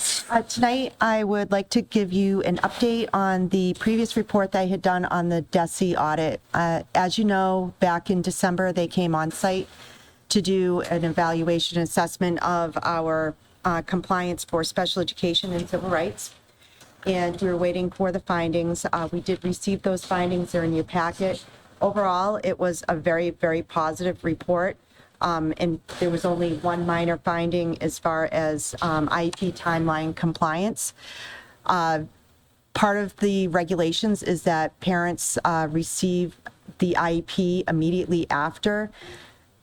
Speaker 20: Tonight, I would like to give you an update on the previous report that I had done on the DESE audit. As you know, back in December, they came on site to do an evaluation and assessment of our compliance for special education and civil rights. And we were waiting for the findings. We did receive those findings. They're in your packet. Overall, it was a very, very positive report. And there was only one minor finding as far as IEP timeline compliance. Part of the regulations is that parents receive the IEP immediately after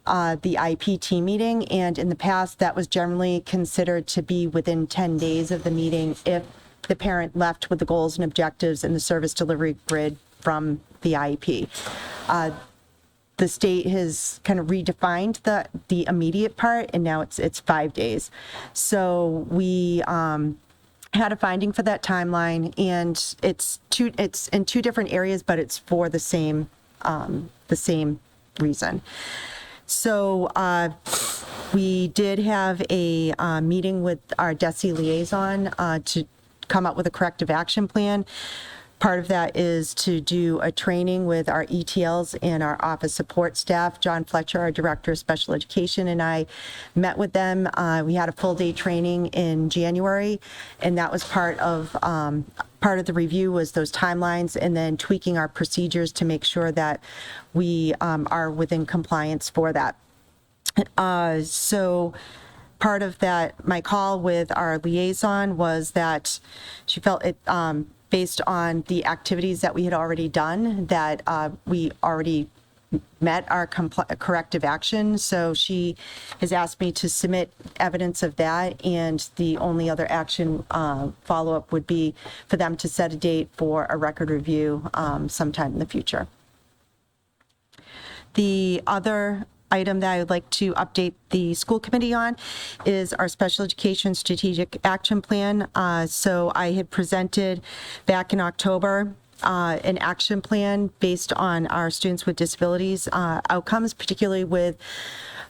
Speaker 20: the IEP team meeting. And in the past, that was generally considered to be within 10 days of the meeting if the parent left with the goals and objectives and the service delivery grid from the IEP. The state has kind of redefined the immediate part, and now it's 5 days. So we had a finding for that timeline, and it's in 2 different areas, but it's for the same reason. So we did have a meeting with our DESE liaison to come up with a corrective action plan. Part of that is to do a training with our ETLs and our office support staff. John Fletcher, our Director of Special Education, and I met with them. We had a full-day training in January, and that was part of the review was those timelines and then tweaking our procedures to make sure that we are within compliance for that. So part of that, my call with our liaison was that she felt it, based on the activities that we had already done, that we already met our corrective action. So she has asked me to submit evidence of that, and the only other action follow-up would be for them to set a date for a record review sometime in the future. The other item that I would like to update the school committee on is our special education strategic action plan. So I had presented back in October an action plan based on our students with disabilities outcomes, particularly with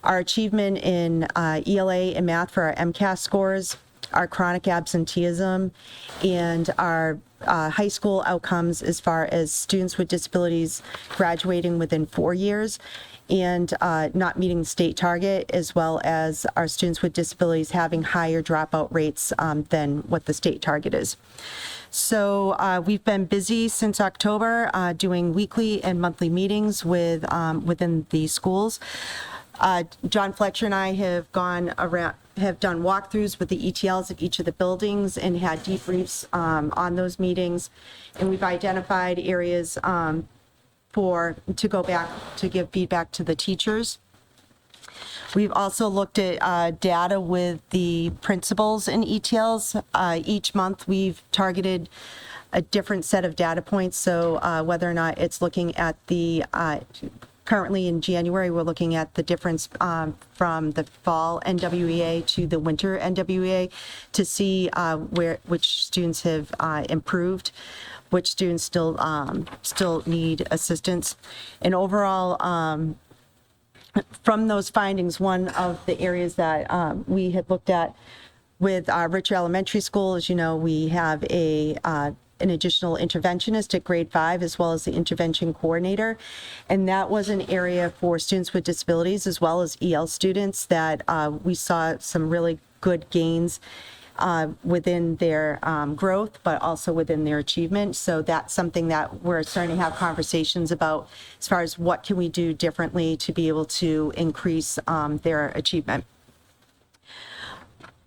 Speaker 20: our achievement in ELA and math for our MCAS scores, our chronic absenteeism, and our high school outcomes as far as students with disabilities graduating within 4 years and not meeting the state target, as well as our students with disabilities having higher dropout rates than what the state target is. So we've been busy since October doing weekly and monthly meetings with within the schools. John Fletcher and I have gone around, have done walkthroughs with the ETLs of each of the buildings and had debriefs on those meetings. And we've identified areas to go back to give feedback to the teachers. We've also looked at data with the principals and ETLs. Each month we've targeted a different set of data points. So whether or not it's looking at the, currently in January, we're looking at the difference from the fall NWEA to the winter NWEA to see which students have improved, which students still need assistance. And overall, from those findings, one of the areas that we had looked at with Richer Elementary School, as you know, we have an additional interventionist at grade 5, as well as the intervention coordinator. And that was an area for students with disabilities, as well as EL students, that we saw some really good gains within their growth, but also within their achievement. So that's something that we're starting to have conversations about as far as what can we do differently to be able to increase their achievement.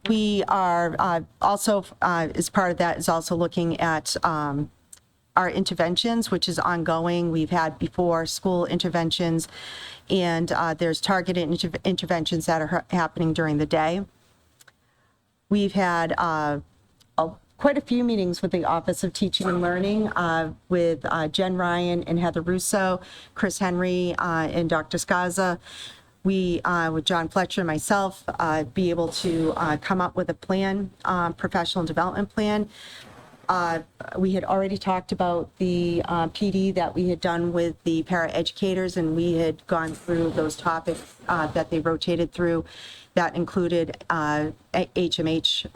Speaker 20: We are also, as part of that, is also looking at our interventions, which is ongoing. We've had before school interventions, and there's targeted interventions that are happening during the day. We've had quite a few meetings with the Office of Teaching and Learning with Jen Ryan and Heather Russo, Chris Henry, and Dr. Skaza. We, with John Fletcher and myself, be able to come up with a plan, professional development plan. We had already talked about the PD that we had done with the paraeducators, and we had gone through those topics that they rotated through. That included HMH,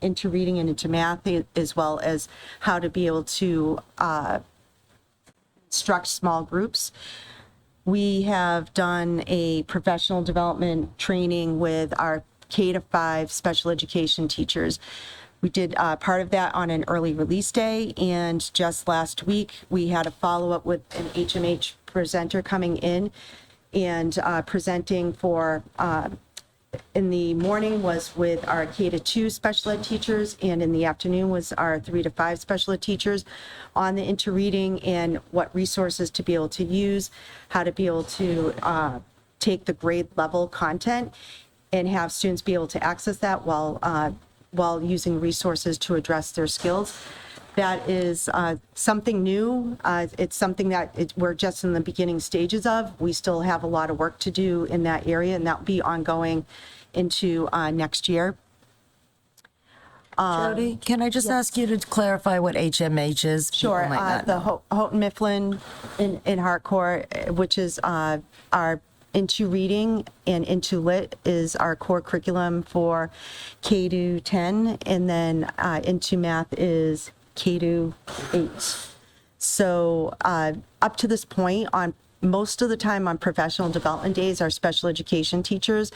Speaker 20: into reading and into math, as well as how to be able to instruct small groups. We have done a professional development training with our K-5 special education teachers. We did part of that on an early release day, and just last week we had a follow-up with an HMH presenter coming in and presenting for, in the morning was with our K-2 special ed teachers, and in the afternoon was our 3 to 5 special ed teachers on the interreading and what resources to be able to use, how to be able to take the grade level content and have students be able to access that while using resources to address their skills. That is something new. It's something that we're just in the beginning stages of. We still have a lot of work to do in that area, and that will be ongoing into next year.
Speaker 21: Jody, can I just ask you to clarify what HMH is?
Speaker 20: Sure.
Speaker 21: People might not
Speaker 20: The
Speaker 21: know.
Speaker 20: Houghton Mifflin in Harcourt, which is our Into Reading and Into Lit is our core curriculum for K-10, and then Into Math is K-8. So up to this point, on most of the time on professional development days, our special education teachers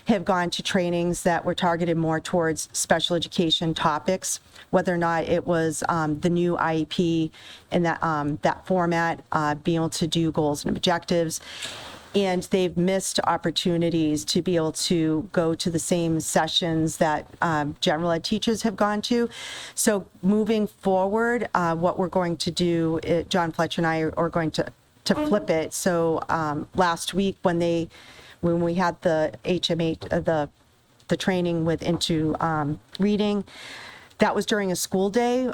Speaker 20: have gone to trainings that were targeted more towards special education topics, whether or not it was the new IEP and that format, being able to do goals and objectives. And they've missed opportunities to be able to go to the same sessions that general ed teachers have gone to. So moving forward, what we're going to do, John Fletcher and I are going to flip it. So last week when we had the HMH, the training with Into Reading, that was during a school day,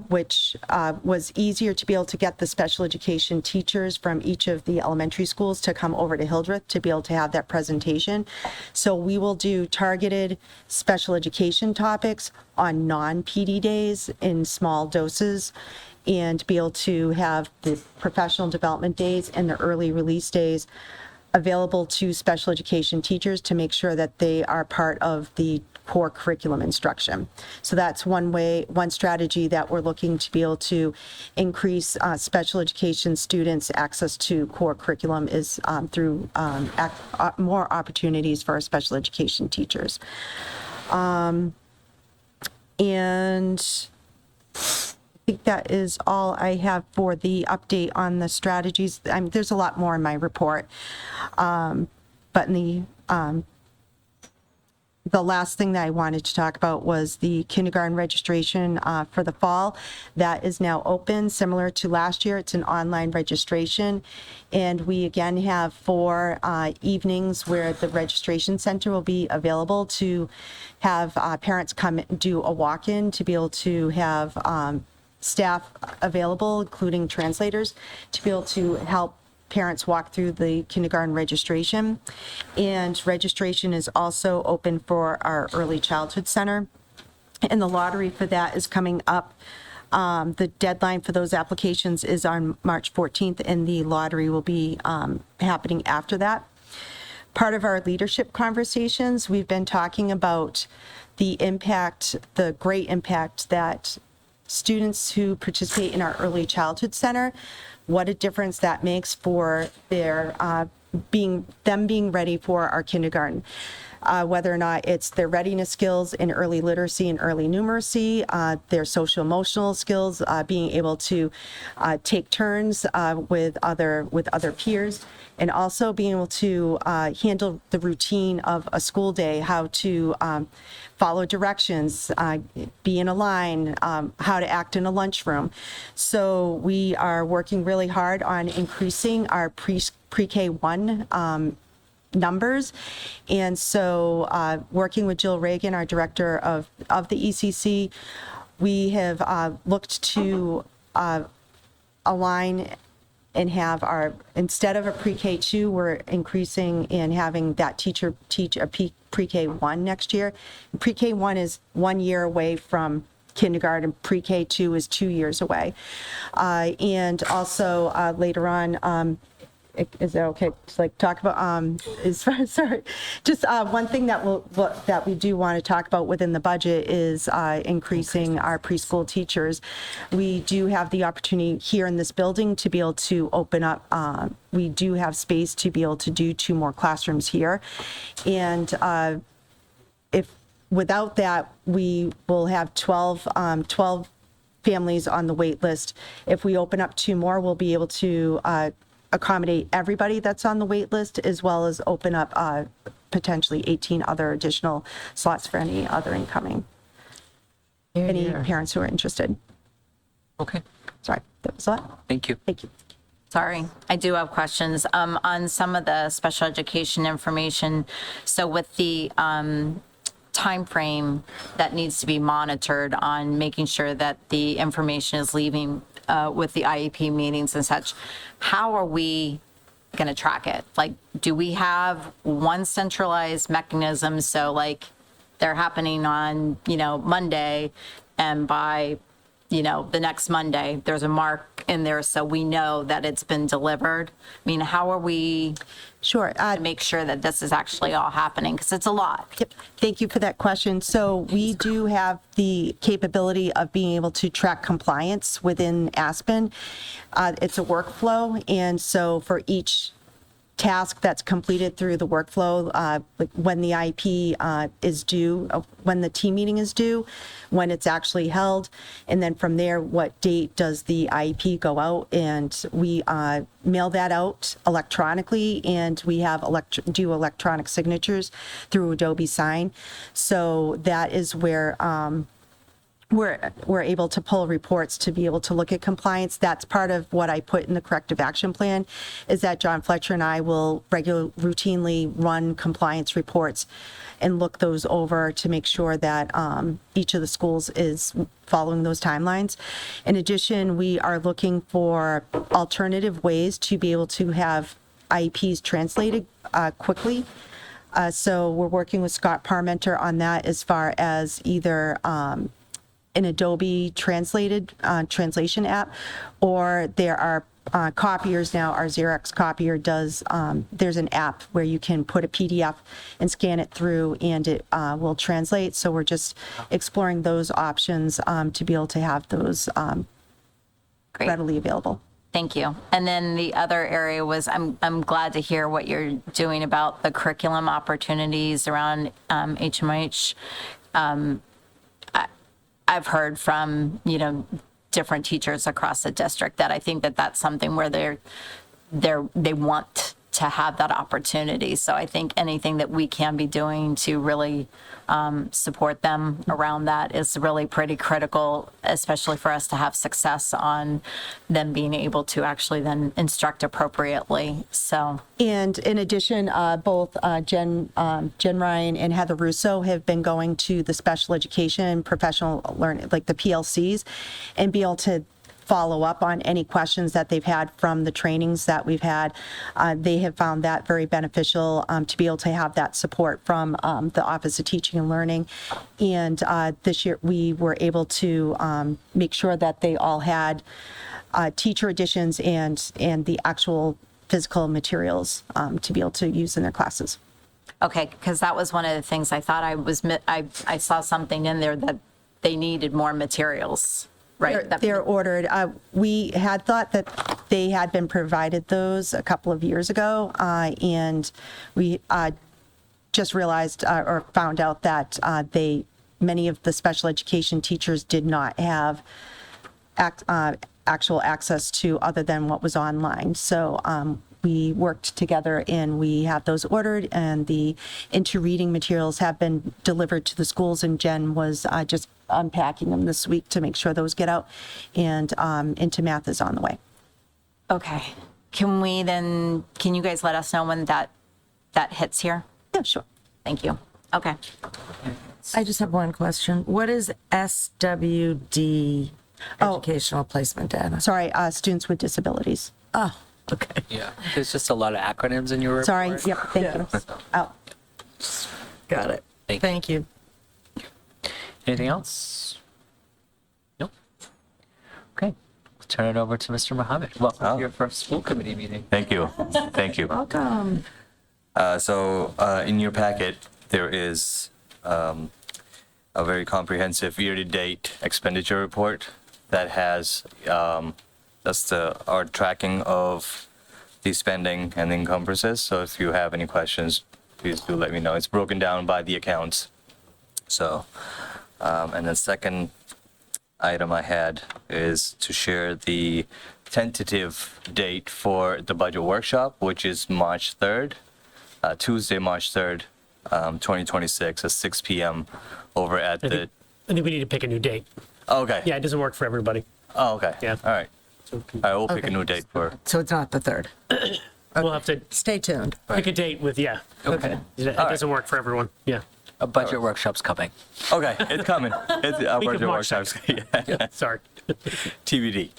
Speaker 20: which was easier to be able to get the special education teachers from each of the elementary schools to come over to Hildreth to be able to have that presentation. So we will do targeted special education topics on non-PD days in small doses, and be able to have the professional development days and the early release days available to special education teachers to make sure that they are part of the core curriculum instruction. So that's one strategy that we're looking to be able to increase special education students' access to core curriculum is through more opportunities for our special education teachers. And I think that is all I have for the update on the strategies. There's a lot more in my report, but in the last thing that I wanted to talk about was the kindergarten registration for the fall. That is now open, similar to last year. It's an online registration, and we again have 4 evenings where the registration center will be available to have parents come and do a walk-in to be able to have staff available, including translators, to be able to help parents walk through the kindergarten registration. And registration is also open for our early childhood center. And the lottery for that is coming up. The deadline for those applications is on March 14th, and the lottery will be happening after that. Part of our leadership conversations, we've been talking about the impact, the great impact that students who participate in our early childhood center, what a difference that makes for their being ready for our kindergarten. whether or not it's their readiness skills in early literacy and early numeracy, their social emotional skills, being able to take turns with other peers, and also being able to handle the routine of a school day, how to follow directions, be in a line, how to act in a lunchroom. So we are working really hard on increasing our pre-K1 numbers. And so working with Jill Reagan, our director of the ECC, we have looked to align and have our, instead of a pre-K2, we're increasing and having that teacher teach a pre-K1 next year. Pre-K1 is 1 year away from kindergarten. Pre-K2 is 2 years away. And also later on, is that okay to like talk about sorry, just one thing that we do want to talk about within the budget is increasing our preschool teachers. We do have the opportunity here in this building to be able to open up, we do have space to be able to do 2 more classrooms here, and if without that we will have 12 families on the wait list. If we open up 2 more, we'll be able to accommodate everybody that's on the wait list, as well as open up potentially 18 other additional slots for any other incoming, any parents who are interested.
Speaker 2: Okay.
Speaker 20: Sorry, that was that.
Speaker 2: Thank you.
Speaker 20: Thank you.
Speaker 6: Sorry, I do have questions on some of the special education information. So with the time frame that needs to be monitored on making sure that the information is leaving with the IEP meetings and such, how are we going to track it? Like, do we have one centralized mechanism? So like they're happening on, Monday, and by, the next Monday, there's a mark in there so we know that it's been delivered. I mean, how are we to make sure that this is actually all happening? Because it's a lot.
Speaker 20: Yep. Thank you for that question. So we do have the capability of being able to track compliance within Aspen. It's a workflow, and so for each task that's completed through the workflow, like when the IEP is due, when the team meeting is due, when it's actually held, and then from there, what date does the IEP go out, and we mail that out electronically, and we have do electronic signatures through Adobe Sign. So that is where we're able to pull reports to be able to look at compliance. That's part of what I put in the corrective action plan, is that John Fletcher and I will routinely run compliance reports and look those over to make sure that each of the schools is following those timelines. In addition, we are looking for alternative ways to be able to have IEPs translated quickly. So we're working with Scott Parmenter on that, as far as either an Adobe translated translation app, or there are copiers now. Our Xerox copier does, there's an app where you can put a PDF and scan it through, and it will translate. So we're just exploring those options to be able to have those readily available.
Speaker 6: Thank you. And then the other area was, I'm glad to hear what you're doing about the curriculum opportunities around HMH. I've heard from, different teachers across the district that I think that that's something where they want to have that opportunity. So I think anything that we can be doing to really support them around that is really pretty critical, especially for us to have success on them being able to actually then instruct appropriately. So.
Speaker 20: And in addition, both Jen Ryan and Heather Russo have been going to the special education professional learning, like the PLCs, and be able to follow up on any questions that they've had from the trainings that we've had. They have found that very beneficial to be able to have that support from the Office of Teaching and Learning. And this year we were able to make sure that they all had teacher editions and the actual physical materials to be able to use in their classes.
Speaker 6: Okay, because that was one of the things I thought I saw something in there that they needed more materials. Right.
Speaker 20: They're ordered. We had thought that they had been provided those a couple of years ago, and we just realized or found out that many of the special education teachers did not have actual access to other than what was online. So we worked together and we have those ordered, and the into-reading materials have been delivered to the schools, and Jen was just unpacking them this week to make sure those get out, and Into Math is on the way.
Speaker 6: Okay. Can you guys let us know when that hits here?
Speaker 20: Yeah, sure.
Speaker 6: Thank you. Okay.
Speaker 21: I just have one question. What is SWD, educational placement data?
Speaker 20: Sorry, students with disabilities.
Speaker 21: Oh, okay.
Speaker 2: Yeah. There's just a lot of acronyms in your report.
Speaker 20: Sorry, yep, thank you. Oh.
Speaker 21: Got it. Thank you.
Speaker 2: Anything else? Nope. Okay. We'll turn it over to Mr. Mohammed. Welcome to your first school committee meeting.
Speaker 4: Thank you. Thank you.
Speaker 21: Welcome.
Speaker 4: In your packet, there is a very comprehensive year-to-date expenditure report that has that's our tracking of the spending and the encumbrances. So if you have any questions, please do let me know. It's broken down by the accounts. So, and the second item I had is to share the tentative date for the budget workshop, which is March 3rd, Tuesday, March 3rd, 2026 at 6 p.m. over at the...
Speaker 11: I think we need to pick a new date.
Speaker 4: Okay.
Speaker 11: Yeah, it doesn't work for everybody.
Speaker 4: Oh, okay.
Speaker 11: Yeah.
Speaker 4: All right. I will pick a new date for...
Speaker 21: So it's not the 3rd.
Speaker 11: We'll have to
Speaker 21: Stay tuned.
Speaker 11: pick a date with,
Speaker 2: Okay.
Speaker 11: It doesn't work for everyone. Yeah.
Speaker 2: A budget workshop's coming.
Speaker 4: Okay, it's coming. It's our
Speaker 11: Week of
Speaker 4: budget
Speaker 11: March
Speaker 4: workshops. Yeah.
Speaker 11: Sorry.
Speaker 4: TBD.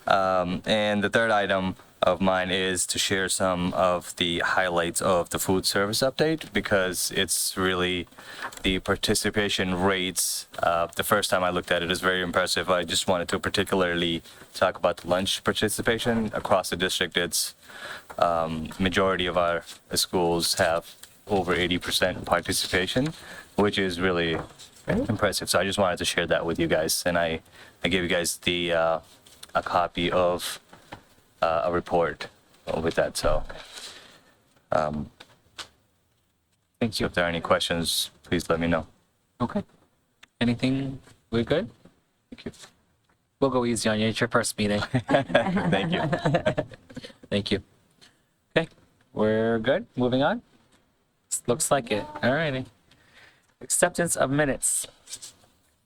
Speaker 4: And the third item of mine is to share some of the highlights of the food service update, because it's really the participation rates. The first time I looked at it is very impressive. I just wanted to particularly talk about the lunch participation across the district. It's majority of our schools have over 80% participation, which is really impressive. So I just wanted to share that with you guys, and I gave you guys the a copy of a report with that. So thank you. If there are any questions, please let me know.
Speaker 2: Okay. Anything? We're good? Thank you. We'll go easy on you. It's your first meeting.
Speaker 4: Thank you.
Speaker 2: Thank you. Okay. We're good. Moving on. Looks like it. All righty. Acceptance of minutes.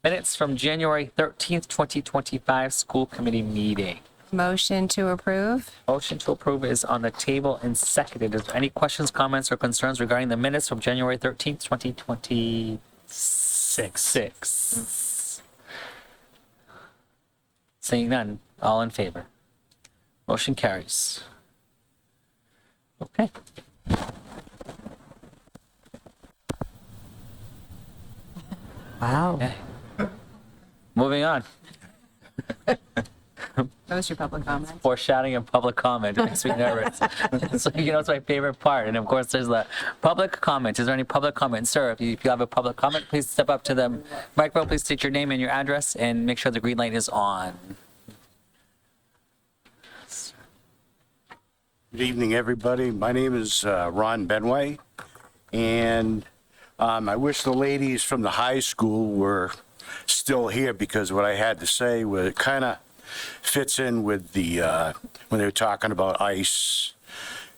Speaker 2: Minutes from January 13th, 2025 school committee meeting.
Speaker 9: Motion to approve.
Speaker 2: Motion to approve is on the table and seconded. Is there any questions, comments, or concerns regarding the minutes from January 13th, 2026? Seeing none. All in favor? Motion carries. Okay.
Speaker 21: Wow.
Speaker 2: Okay. Moving on.
Speaker 6: That was your public comment.
Speaker 2: Foreshadowing and public comment. It makes me nervous. So, it's my favorite part. And of course, there's the public comment. Is there any public comment? Sir, if you have a public comment, please step up to the microphone. Please state your name and your address and make sure the green light is on.
Speaker 22: Good evening, everybody. My name is Ron Benway, and I wish the ladies from the high school were still here, because what I had to say kind of fits in with the when they were talking about ICE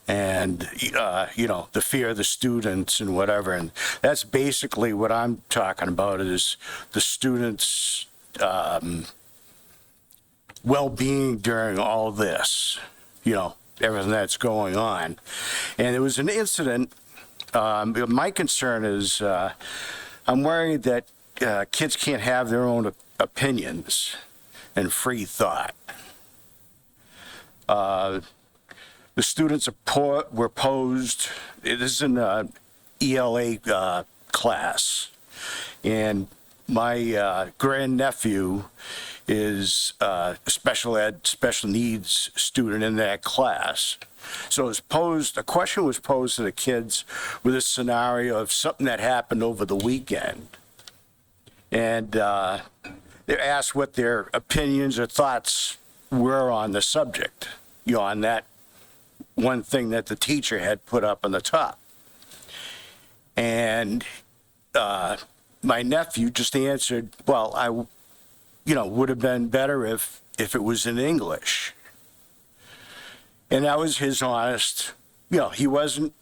Speaker 22: and the fear of the students and whatever, and that's basically what I'm talking about, is the students' well-being during all this, everything that's going on. And there was an incident. My concern is I'm worried that kids can't have their own opinions and free thought. The students were posed, it is an ELA class, and my grandnephew is a special needs student in that class. So a question was posed to the kids with a scenario of something that happened over the weekend. And they asked what their opinions or thoughts were on the subject, on that one thing that the teacher had put up on the top. And my nephew just answered, well, would have been better if it was in English. And that was his honest, he wasn't,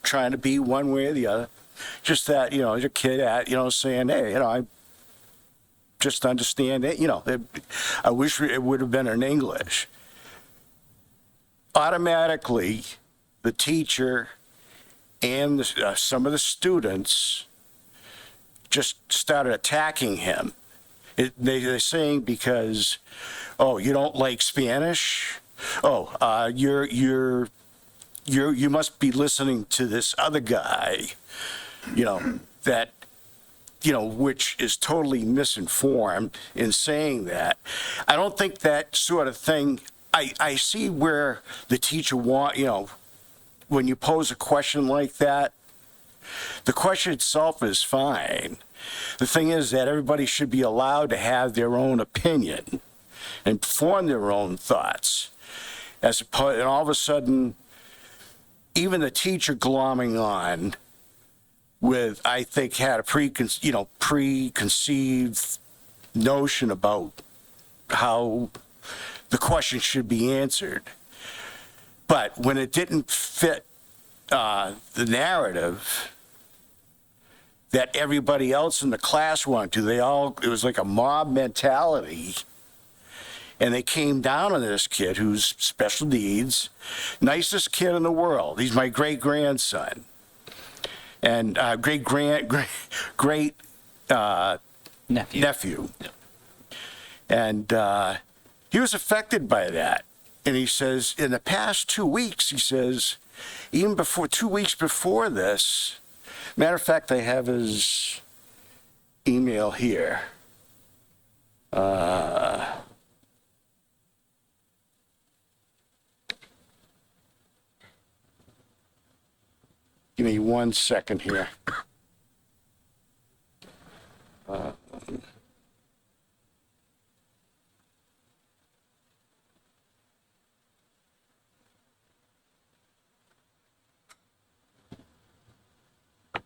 Speaker 22: trying to be one way or the other. Just that, as a kid saying, hey, I just understand it, I wish it would have been in English. Automatically, the teacher and some of the students just started attacking him. They're saying because, oh, you don't like Spanish? Oh, you must be listening to this other guy, that, which is totally misinformed in saying that. I don't think that sort of thing, I see where the teacher when you pose a question like that, the question itself is fine. The thing is that everybody should be allowed to have their own opinion and form their own thoughts. And all of a sudden, even the teacher glomming on with, I think, had a preconceived notion about how the question should be answered. But when it didn't fit the narrative that everybody else in the class wanted to, it was like a mob mentality. And they came down on this kid who's special needs, nicest kid in the world. He's my great-grandson. And great nephew. And he was affected by that. And he says, in the past 2 weeks, he says, even before 2 weeks before this, matter of fact, I have his email here. Give me 1 second here.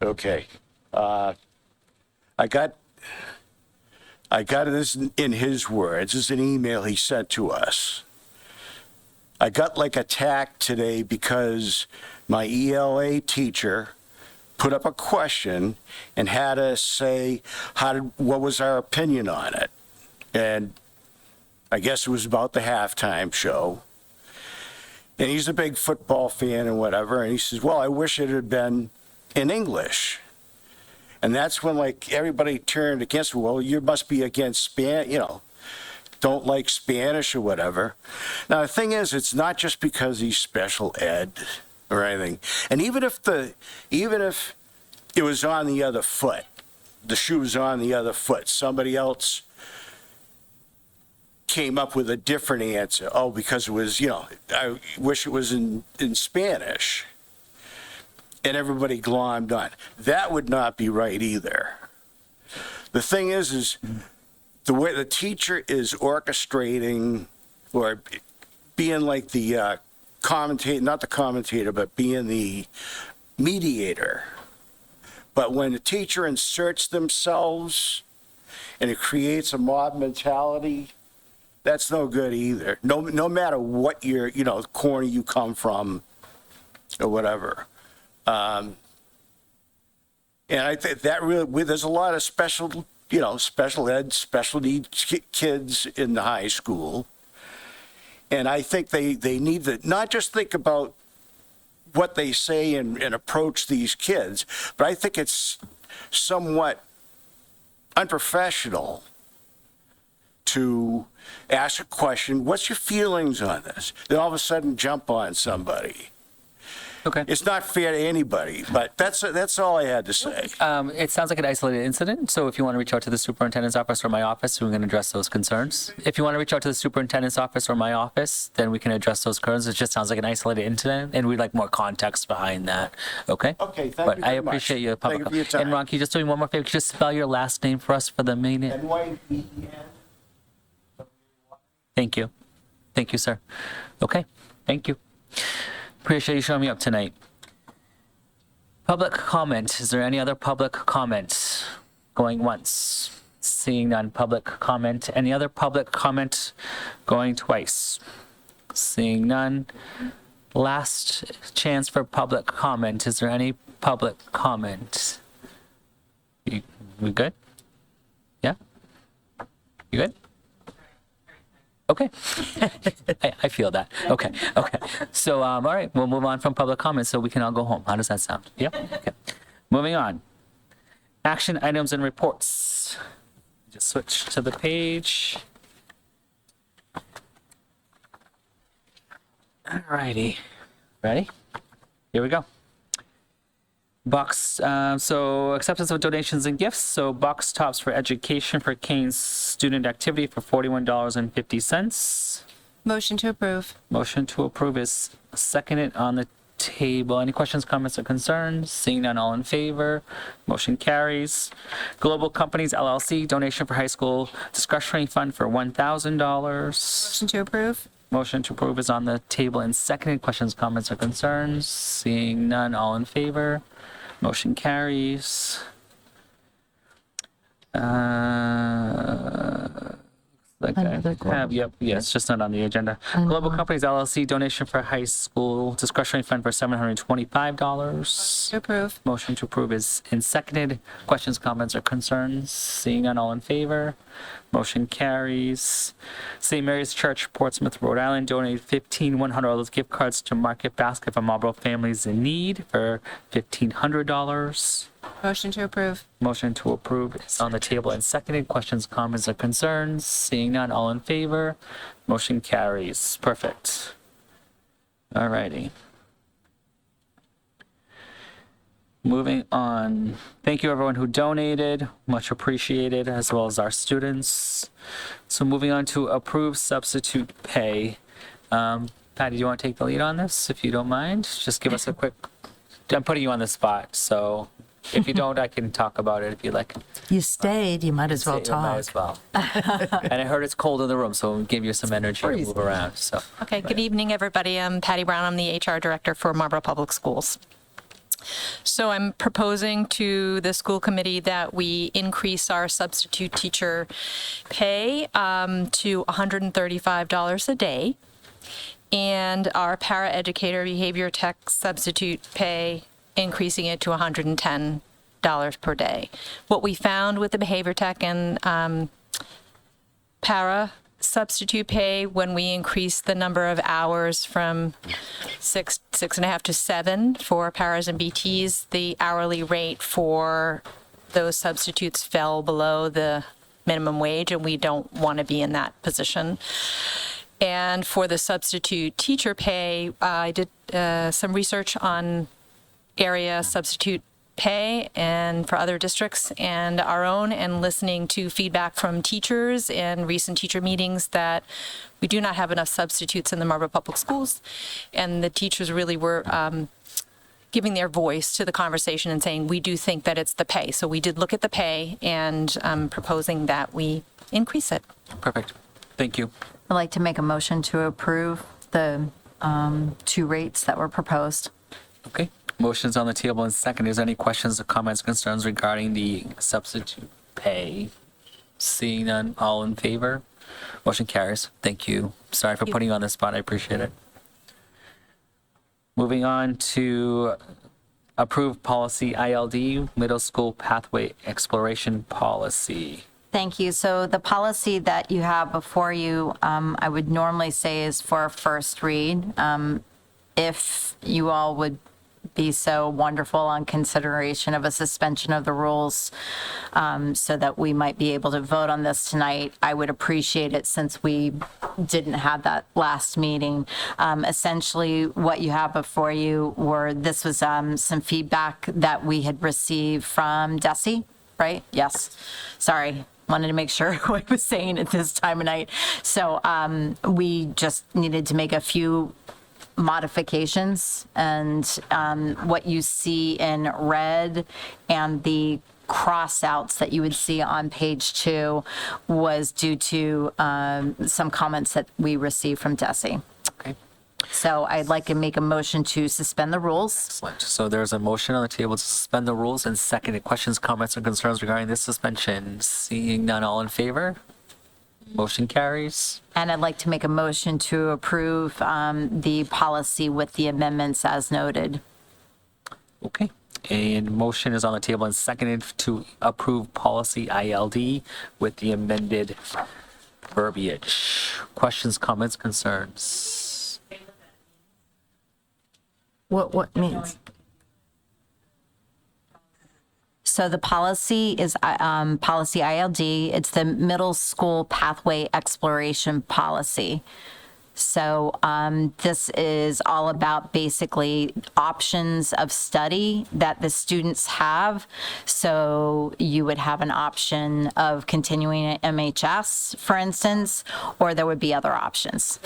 Speaker 22: Okay. I got this in his words. This is an email he sent to us. I got attacked today because my ELA teacher put up a question and had us say what was our opinion on it. And I guess it was about the halftime show. And he's a big football fan and whatever. And he says, well, I wish it had been in English. And that's when everybody turned against me. Well, you must be against Spanish, don't like Spanish or whatever. Now, the thing is, it's not just because he's special ed or anything. And even if it was on the other foot, the shoe was on the other foot, somebody else came up with a different answer. Oh, because it was, I wish it was in Spanish. And everybody glommed on. That would not be right either. The thing is the way the teacher is orchestrating or being like the commentator, not the commentator, but being the mediator. But when the teacher inserts themselves and it creates a mob mentality, that's no good either. No matter what corner you come from or whatever. And I think that really, there's a lot of special ed, special needs kids in the high school. And I think they need to not just think about what they say and approach these kids, but I think it's somewhat unprofessional to ask a question, what's your feelings on this? Then all of a sudden jump on somebody.
Speaker 2: Okay.
Speaker 22: It's not fair to anybody, but that's all I had to say.
Speaker 2: It sounds like an isolated incident, so if you want to reach out to the superintendent's office or my office, we can address those concerns. If you want to reach out to the superintendent's office or my office, then we can address those concerns. It just sounds like an isolated incident, and we'd like more context behind that. Okay?
Speaker 22: Okay, thank
Speaker 2: But
Speaker 22: you
Speaker 2: I
Speaker 22: very much.
Speaker 2: appreciate your public.
Speaker 22: Thank you for your time.
Speaker 2: And Ron, can you just do me one more favor? Could you just spell your last name for us for the meeting?
Speaker 22: NYBEN.
Speaker 2: Thank you. Thank you, sir. Okay, thank you. Appreciate you showing me up tonight. Public comment. Is there any other public comment? Going once. Seeing none. Public comment. Any other public comment? Going twice. Seeing none. Last chance for public comment. Is there any public comment? We good? Yeah? You good? Okay. I feel that. Okay. So, all right, we'll move on from public comment so we can all go home. How does that sound? Yeah? Okay. Moving on. Action items and reports. Just switch to the page. All righty. Ready? Here we go. So acceptance of donations and gifts. So box tops for education for Kane's student activity for $41.50.
Speaker 18: Motion to approve.
Speaker 2: Motion to approve is seconded on the table. Any questions, comments, or concerns? Seeing none, all in favor. Motion carries. Global Companies LLC donation for high school discretionary fund for $1,000.
Speaker 18: Motion to approve.
Speaker 2: Motion to approve is on the table and seconded. Questions, comments, or concerns? Seeing none, all in favor. Motion carries. Like it's just not on the agenda. Global Companies LLC donation for high school discretionary fund for $725.
Speaker 18: To approve.
Speaker 2: Motion to approve is in seconded. Questions, comments, or concerns? Seeing none, all in favor. Motion carries. St. Mary's Church, Portsmouth, Rhode Island, donated 15 $100 gift cards to Market Basket for Marlboro families in need for $1,500.
Speaker 18: Motion to approve.
Speaker 2: Motion to approve is on the table and seconded. Questions, comments, or concerns? Seeing none, all in favor. Motion carries. Perfect. All righty. Moving on. Thank you, everyone who donated. Much appreciated, as well as our students. So moving on to approve substitute pay. Patty, do you want to take the lead on this, if you don't mind? Just give us a quick, I'm putting you on the spot, so if you don't, I can talk about it if you like.
Speaker 21: You stayed, you might as well talk.
Speaker 2: Might as well. And I heard it's cold in the room, so it'll give you some energy to move around. So.
Speaker 16: Okay, good evening, everybody. I'm Patty Brown. I'm the HR director for Marlboro Public Schools. So I'm proposing to the school committee that we increase our substitute teacher pay to $135 a day, and our paraeducator behavior tech substitute pay, increasing it to $110 per day. What we found with the behavior tech and para substitute pay, when we increased the number of hours from 6.5 to 7 for paras and BTs, the hourly rate for those substitutes fell below the minimum wage, and we don't want to be in that position. And for the substitute teacher pay, I did some research on area substitute pay and for other districts and our own, and listening to feedback from teachers in recent teacher meetings that we do not have enough substitutes in the Marlboro Public Schools, and the teachers really were giving their voice to the conversation and saying we do think that it's the pay. So we did look at the pay and proposing that we increase it.
Speaker 2: Perfect. Thank you.
Speaker 6: I'd like to make a motion to approve the two rates that were proposed.
Speaker 2: Okay. Motion's on the table and second. Is there any questions or comments, concerns regarding the substitute pay? Seeing none, all in favor? Motion carries. Thank you. Sorry for putting you on the spot. I appreciate it. Moving on to approve policy ILD, middle school pathway exploration policy.
Speaker 6: Thank you. So the policy that you have before you, I would normally say is for a first read. If you all would be so wonderful on consideration of a suspension of the rules so that we might be able to vote on this tonight, I would appreciate it since we didn't have that last meeting. Essentially, what you have before you this was some feedback that we had received from DESE, right? Yes. Sorry. Wanted to make sure what I was saying at this time of night. So we just needed to make a few modifications, and what you see in red and the cross-outs that you would see on page 2 was due to some comments that we received from DESE.
Speaker 2: Okay.
Speaker 6: So I'd like to make a motion to suspend the rules.
Speaker 2: Excellent. So there's a motion on the table to suspend the rules and seconded. Questions, comments, or concerns regarding this suspension? Seeing none, all in favor? Motion carries.
Speaker 6: And I'd like to make a motion to approve the policy with the amendments as noted.
Speaker 2: Okay. And motion is on the table and seconded to approve policy ILD with the amended verbiage. Questions, comments, concerns?
Speaker 21: What means?
Speaker 6: So the policy is policy ILD. It's the middle school pathway exploration policy. So this is all about basically options of study that the students have. So you would have an option of continuing at MHS, for instance, or there would be other options.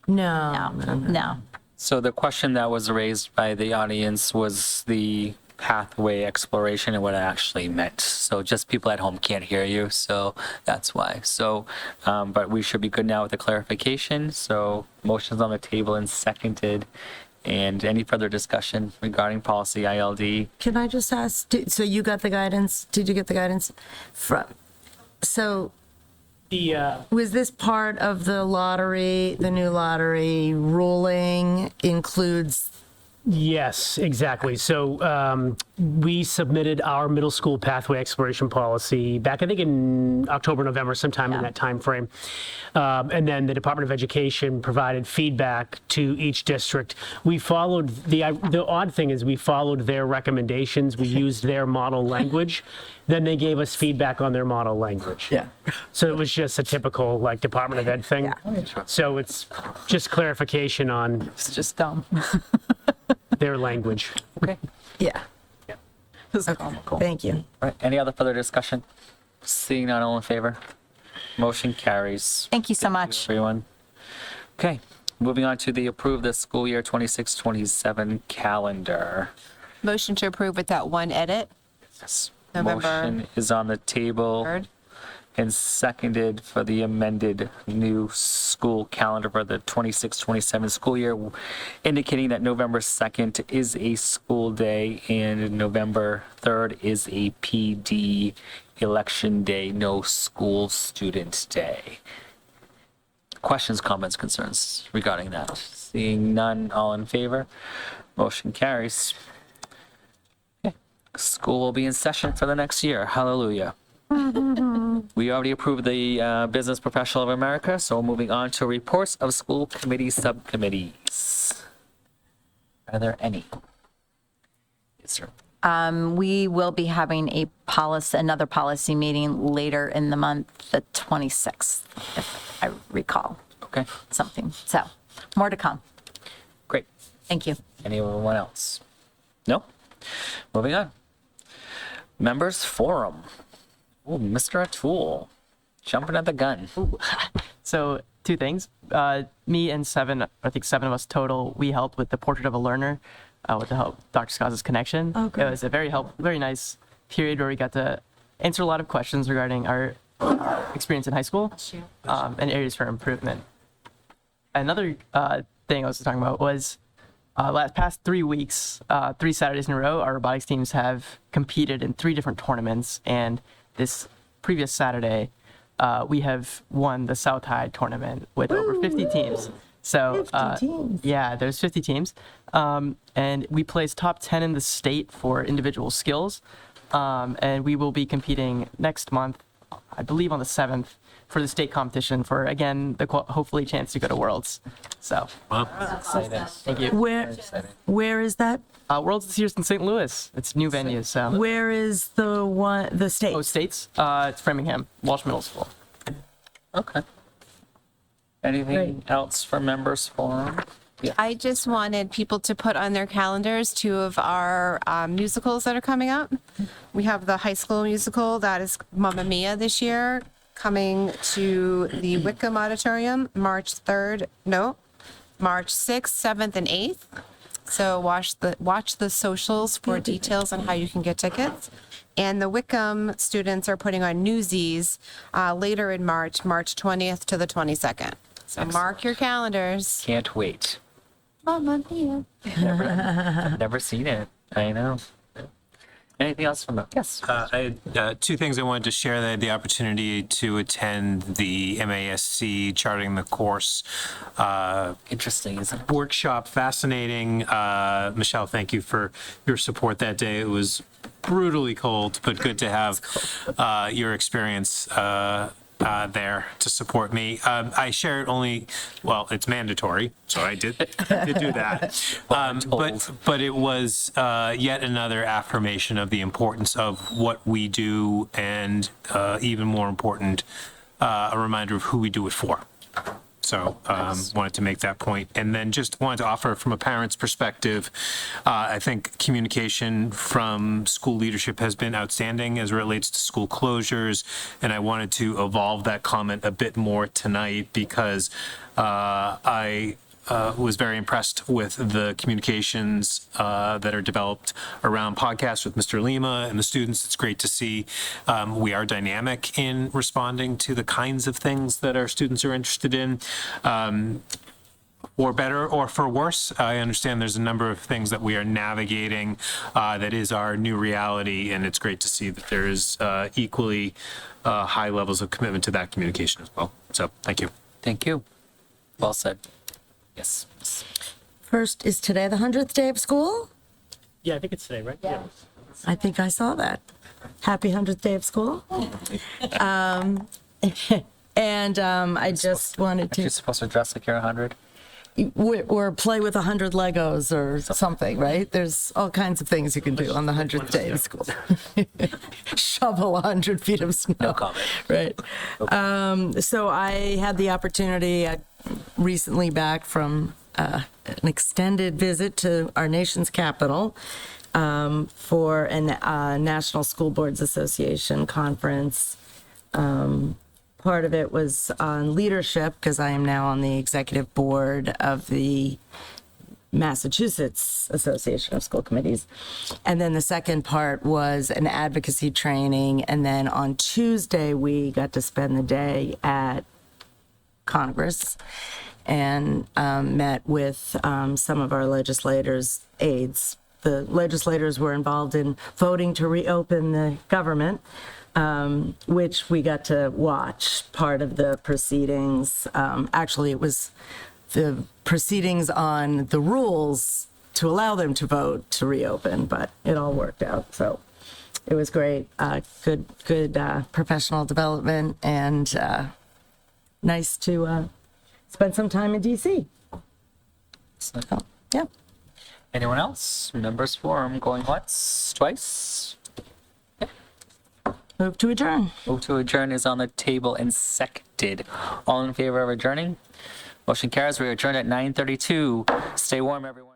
Speaker 6: No.
Speaker 2: So the question that was raised by the audience was the pathway exploration and what it actually meant. So just people at home can't hear you, so that's why. So, but we should be good now with the clarification. So motion's on the table and seconded. And any further discussion regarding policy ILD?
Speaker 21: Can I just ask, so you got the guidance? Did you get the guidance from, so was this part of the lottery, the new lottery ruling includes?
Speaker 11: Yes, exactly. So we submitted our middle school pathway exploration policy back, I think, in October, November, sometime in that time frame. And then the Department of Education provided feedback to each district. We followed the odd thing is we followed their recommendations. We used their model language. Then they gave us feedback on their model language.
Speaker 21: Yeah.
Speaker 11: So it was just a typical like Department of Ed thing. So it's just clarification on.
Speaker 21: It's just dumb.
Speaker 11: Their language.
Speaker 2: Okay.
Speaker 21: Yeah. Okay. Thank you.
Speaker 2: All right. Any other further discussion? Seeing none, all in favor? Motion carries.
Speaker 6: Thank you so much.
Speaker 2: Everyone. Okay. Moving on to the approve the school year 26-27 calendar.
Speaker 18: Motion to approve with that one edit.
Speaker 2: Yes.
Speaker 18: November
Speaker 2: Motion is on the table
Speaker 18: 3rd.
Speaker 2: and seconded for the amended new school calendar for the 26-27 school year, indicating that November 2nd is a school day and November 3rd is a PD election day, no school student day. Questions, comments, concerns regarding that? Seeing none, all in favor? Motion carries. Okay. School will be in session for the next year. Hallelujah. We already approved the Business Professional of America, so moving on to reports of school committee subcommittees. Are there any? Yes, sir.
Speaker 6: We will be having another policy meeting later in the month, the 26th, if I recall.
Speaker 2: Okay.
Speaker 6: Something. So more to come.
Speaker 2: Great.
Speaker 6: Thank you.
Speaker 2: Anyone else? No? Moving on. Members Forum. Oh, Mr. O'Toole, jumping at the gun.
Speaker 12: So 2 things. Me and I think 7 of us total, we helped with the Portrait of a Learner with the help Dr. Scott's connection.
Speaker 21: Okay.
Speaker 12: It was a very nice period where we got to answer a lot of questions regarding our experience in high school and areas for improvement. Another thing I was talking about was past 3 weeks, 3 Saturdays in a row, our robotics teams have competed in 3 different tournaments, and this previous Saturday, we have won the South High tournament with over 50 teams. So,
Speaker 21: 50 teams.
Speaker 12: Yeah, there's 50 teams. And we placed top 10 in the state for individual skills. And we will be competing next month, I believe on the 7th, for the state competition for, again, the hopefully chance to go to Worlds. So, thank you.
Speaker 21: Where is that?
Speaker 12: Worlds this year's in St. Louis. It's new venue, so.
Speaker 21: Where is the state?
Speaker 12: Oh, states? It's Framingham, Walsh Middle School.
Speaker 2: Okay. Anything else for Members Forum? Yeah.
Speaker 18: I just wanted people to put on their calendars 2 of our musicals that are coming up. We have the high school musical that is Mamma Mia this year, coming to the Wickham Auditorium March 6th, 7th, and 8th. So watch the socials for details on how you can get tickets. And the Wickham students are putting on Newsies later in March 20th to the 22nd. So mark your calendars.
Speaker 2: Can't wait.
Speaker 18: Mamma mia.
Speaker 2: I've never seen it. I know. Anything else from the? Yes.
Speaker 17: I had two things I wanted to share. That I had the opportunity to attend the MASC Charting the Course
Speaker 2: Interesting, isn't it?
Speaker 17: workshop. Fascinating. Michelle, thank you for your support that day. It was brutally cold, but good to have your experience there to support me. I shared only, well, it's mandatory, so I did do that. But it was yet another affirmation of the importance of what we do, and even more important, a reminder of who we do it for. So wanted to make that point. And then just wanted to offer from a parent's perspective, I think communication from school leadership has been outstanding as it relates to school closures. And I wanted to evolve that comment a bit more tonight because I was very impressed with the communications that are developed around podcasts with Mr. Lima and the students. It's great to see we are dynamic in responding to the kinds of things that our students are interested in. For better or for worse, I understand there's a number of things that we are navigating that is our new reality, and it's great to see that there is equally high levels of commitment to that communication as well. So thank you.
Speaker 2: Thank you. Well said. Yes.
Speaker 21: First, is today the 100th day of school?
Speaker 11: Yeah, I think it's today, right? Yeah.
Speaker 21: I think I saw that. Happy 100th day of school. And I just wanted
Speaker 2: You're
Speaker 21: to,
Speaker 2: supposed to dress like you're 100.
Speaker 21: or play with 100 Legos or something, right? There's all kinds of things you can do on the 100th day of school. Shovel 100 feet of snow.
Speaker 2: No comment.
Speaker 21: Right. So I had the opportunity recently back from an extended visit to our nation's capital for a National School Boards Association conference. Part of it was on leadership, because I am now on the executive board of the Massachusetts Association of School Committees. And then the second part was an advocacy training. And then on Tuesday, we got to spend the day at Congress and met with some of our legislators' aides. The legislators were involved in voting to reopen the government, which we got to watch part of the proceedings. Actually, it was the proceedings on the rules to allow them to vote to reopen, but it all worked out. So it was great. Good professional development, and nice to spend some time in DC.
Speaker 2: So,
Speaker 21: yeah.
Speaker 2: anyone else? Members forum going once, twice?
Speaker 21: Move to adjourn.
Speaker 2: Move to adjourn is on the table and seconded. All in favor of adjourning? Motion carries. We are adjourned at 9:32. Stay warm, everyone.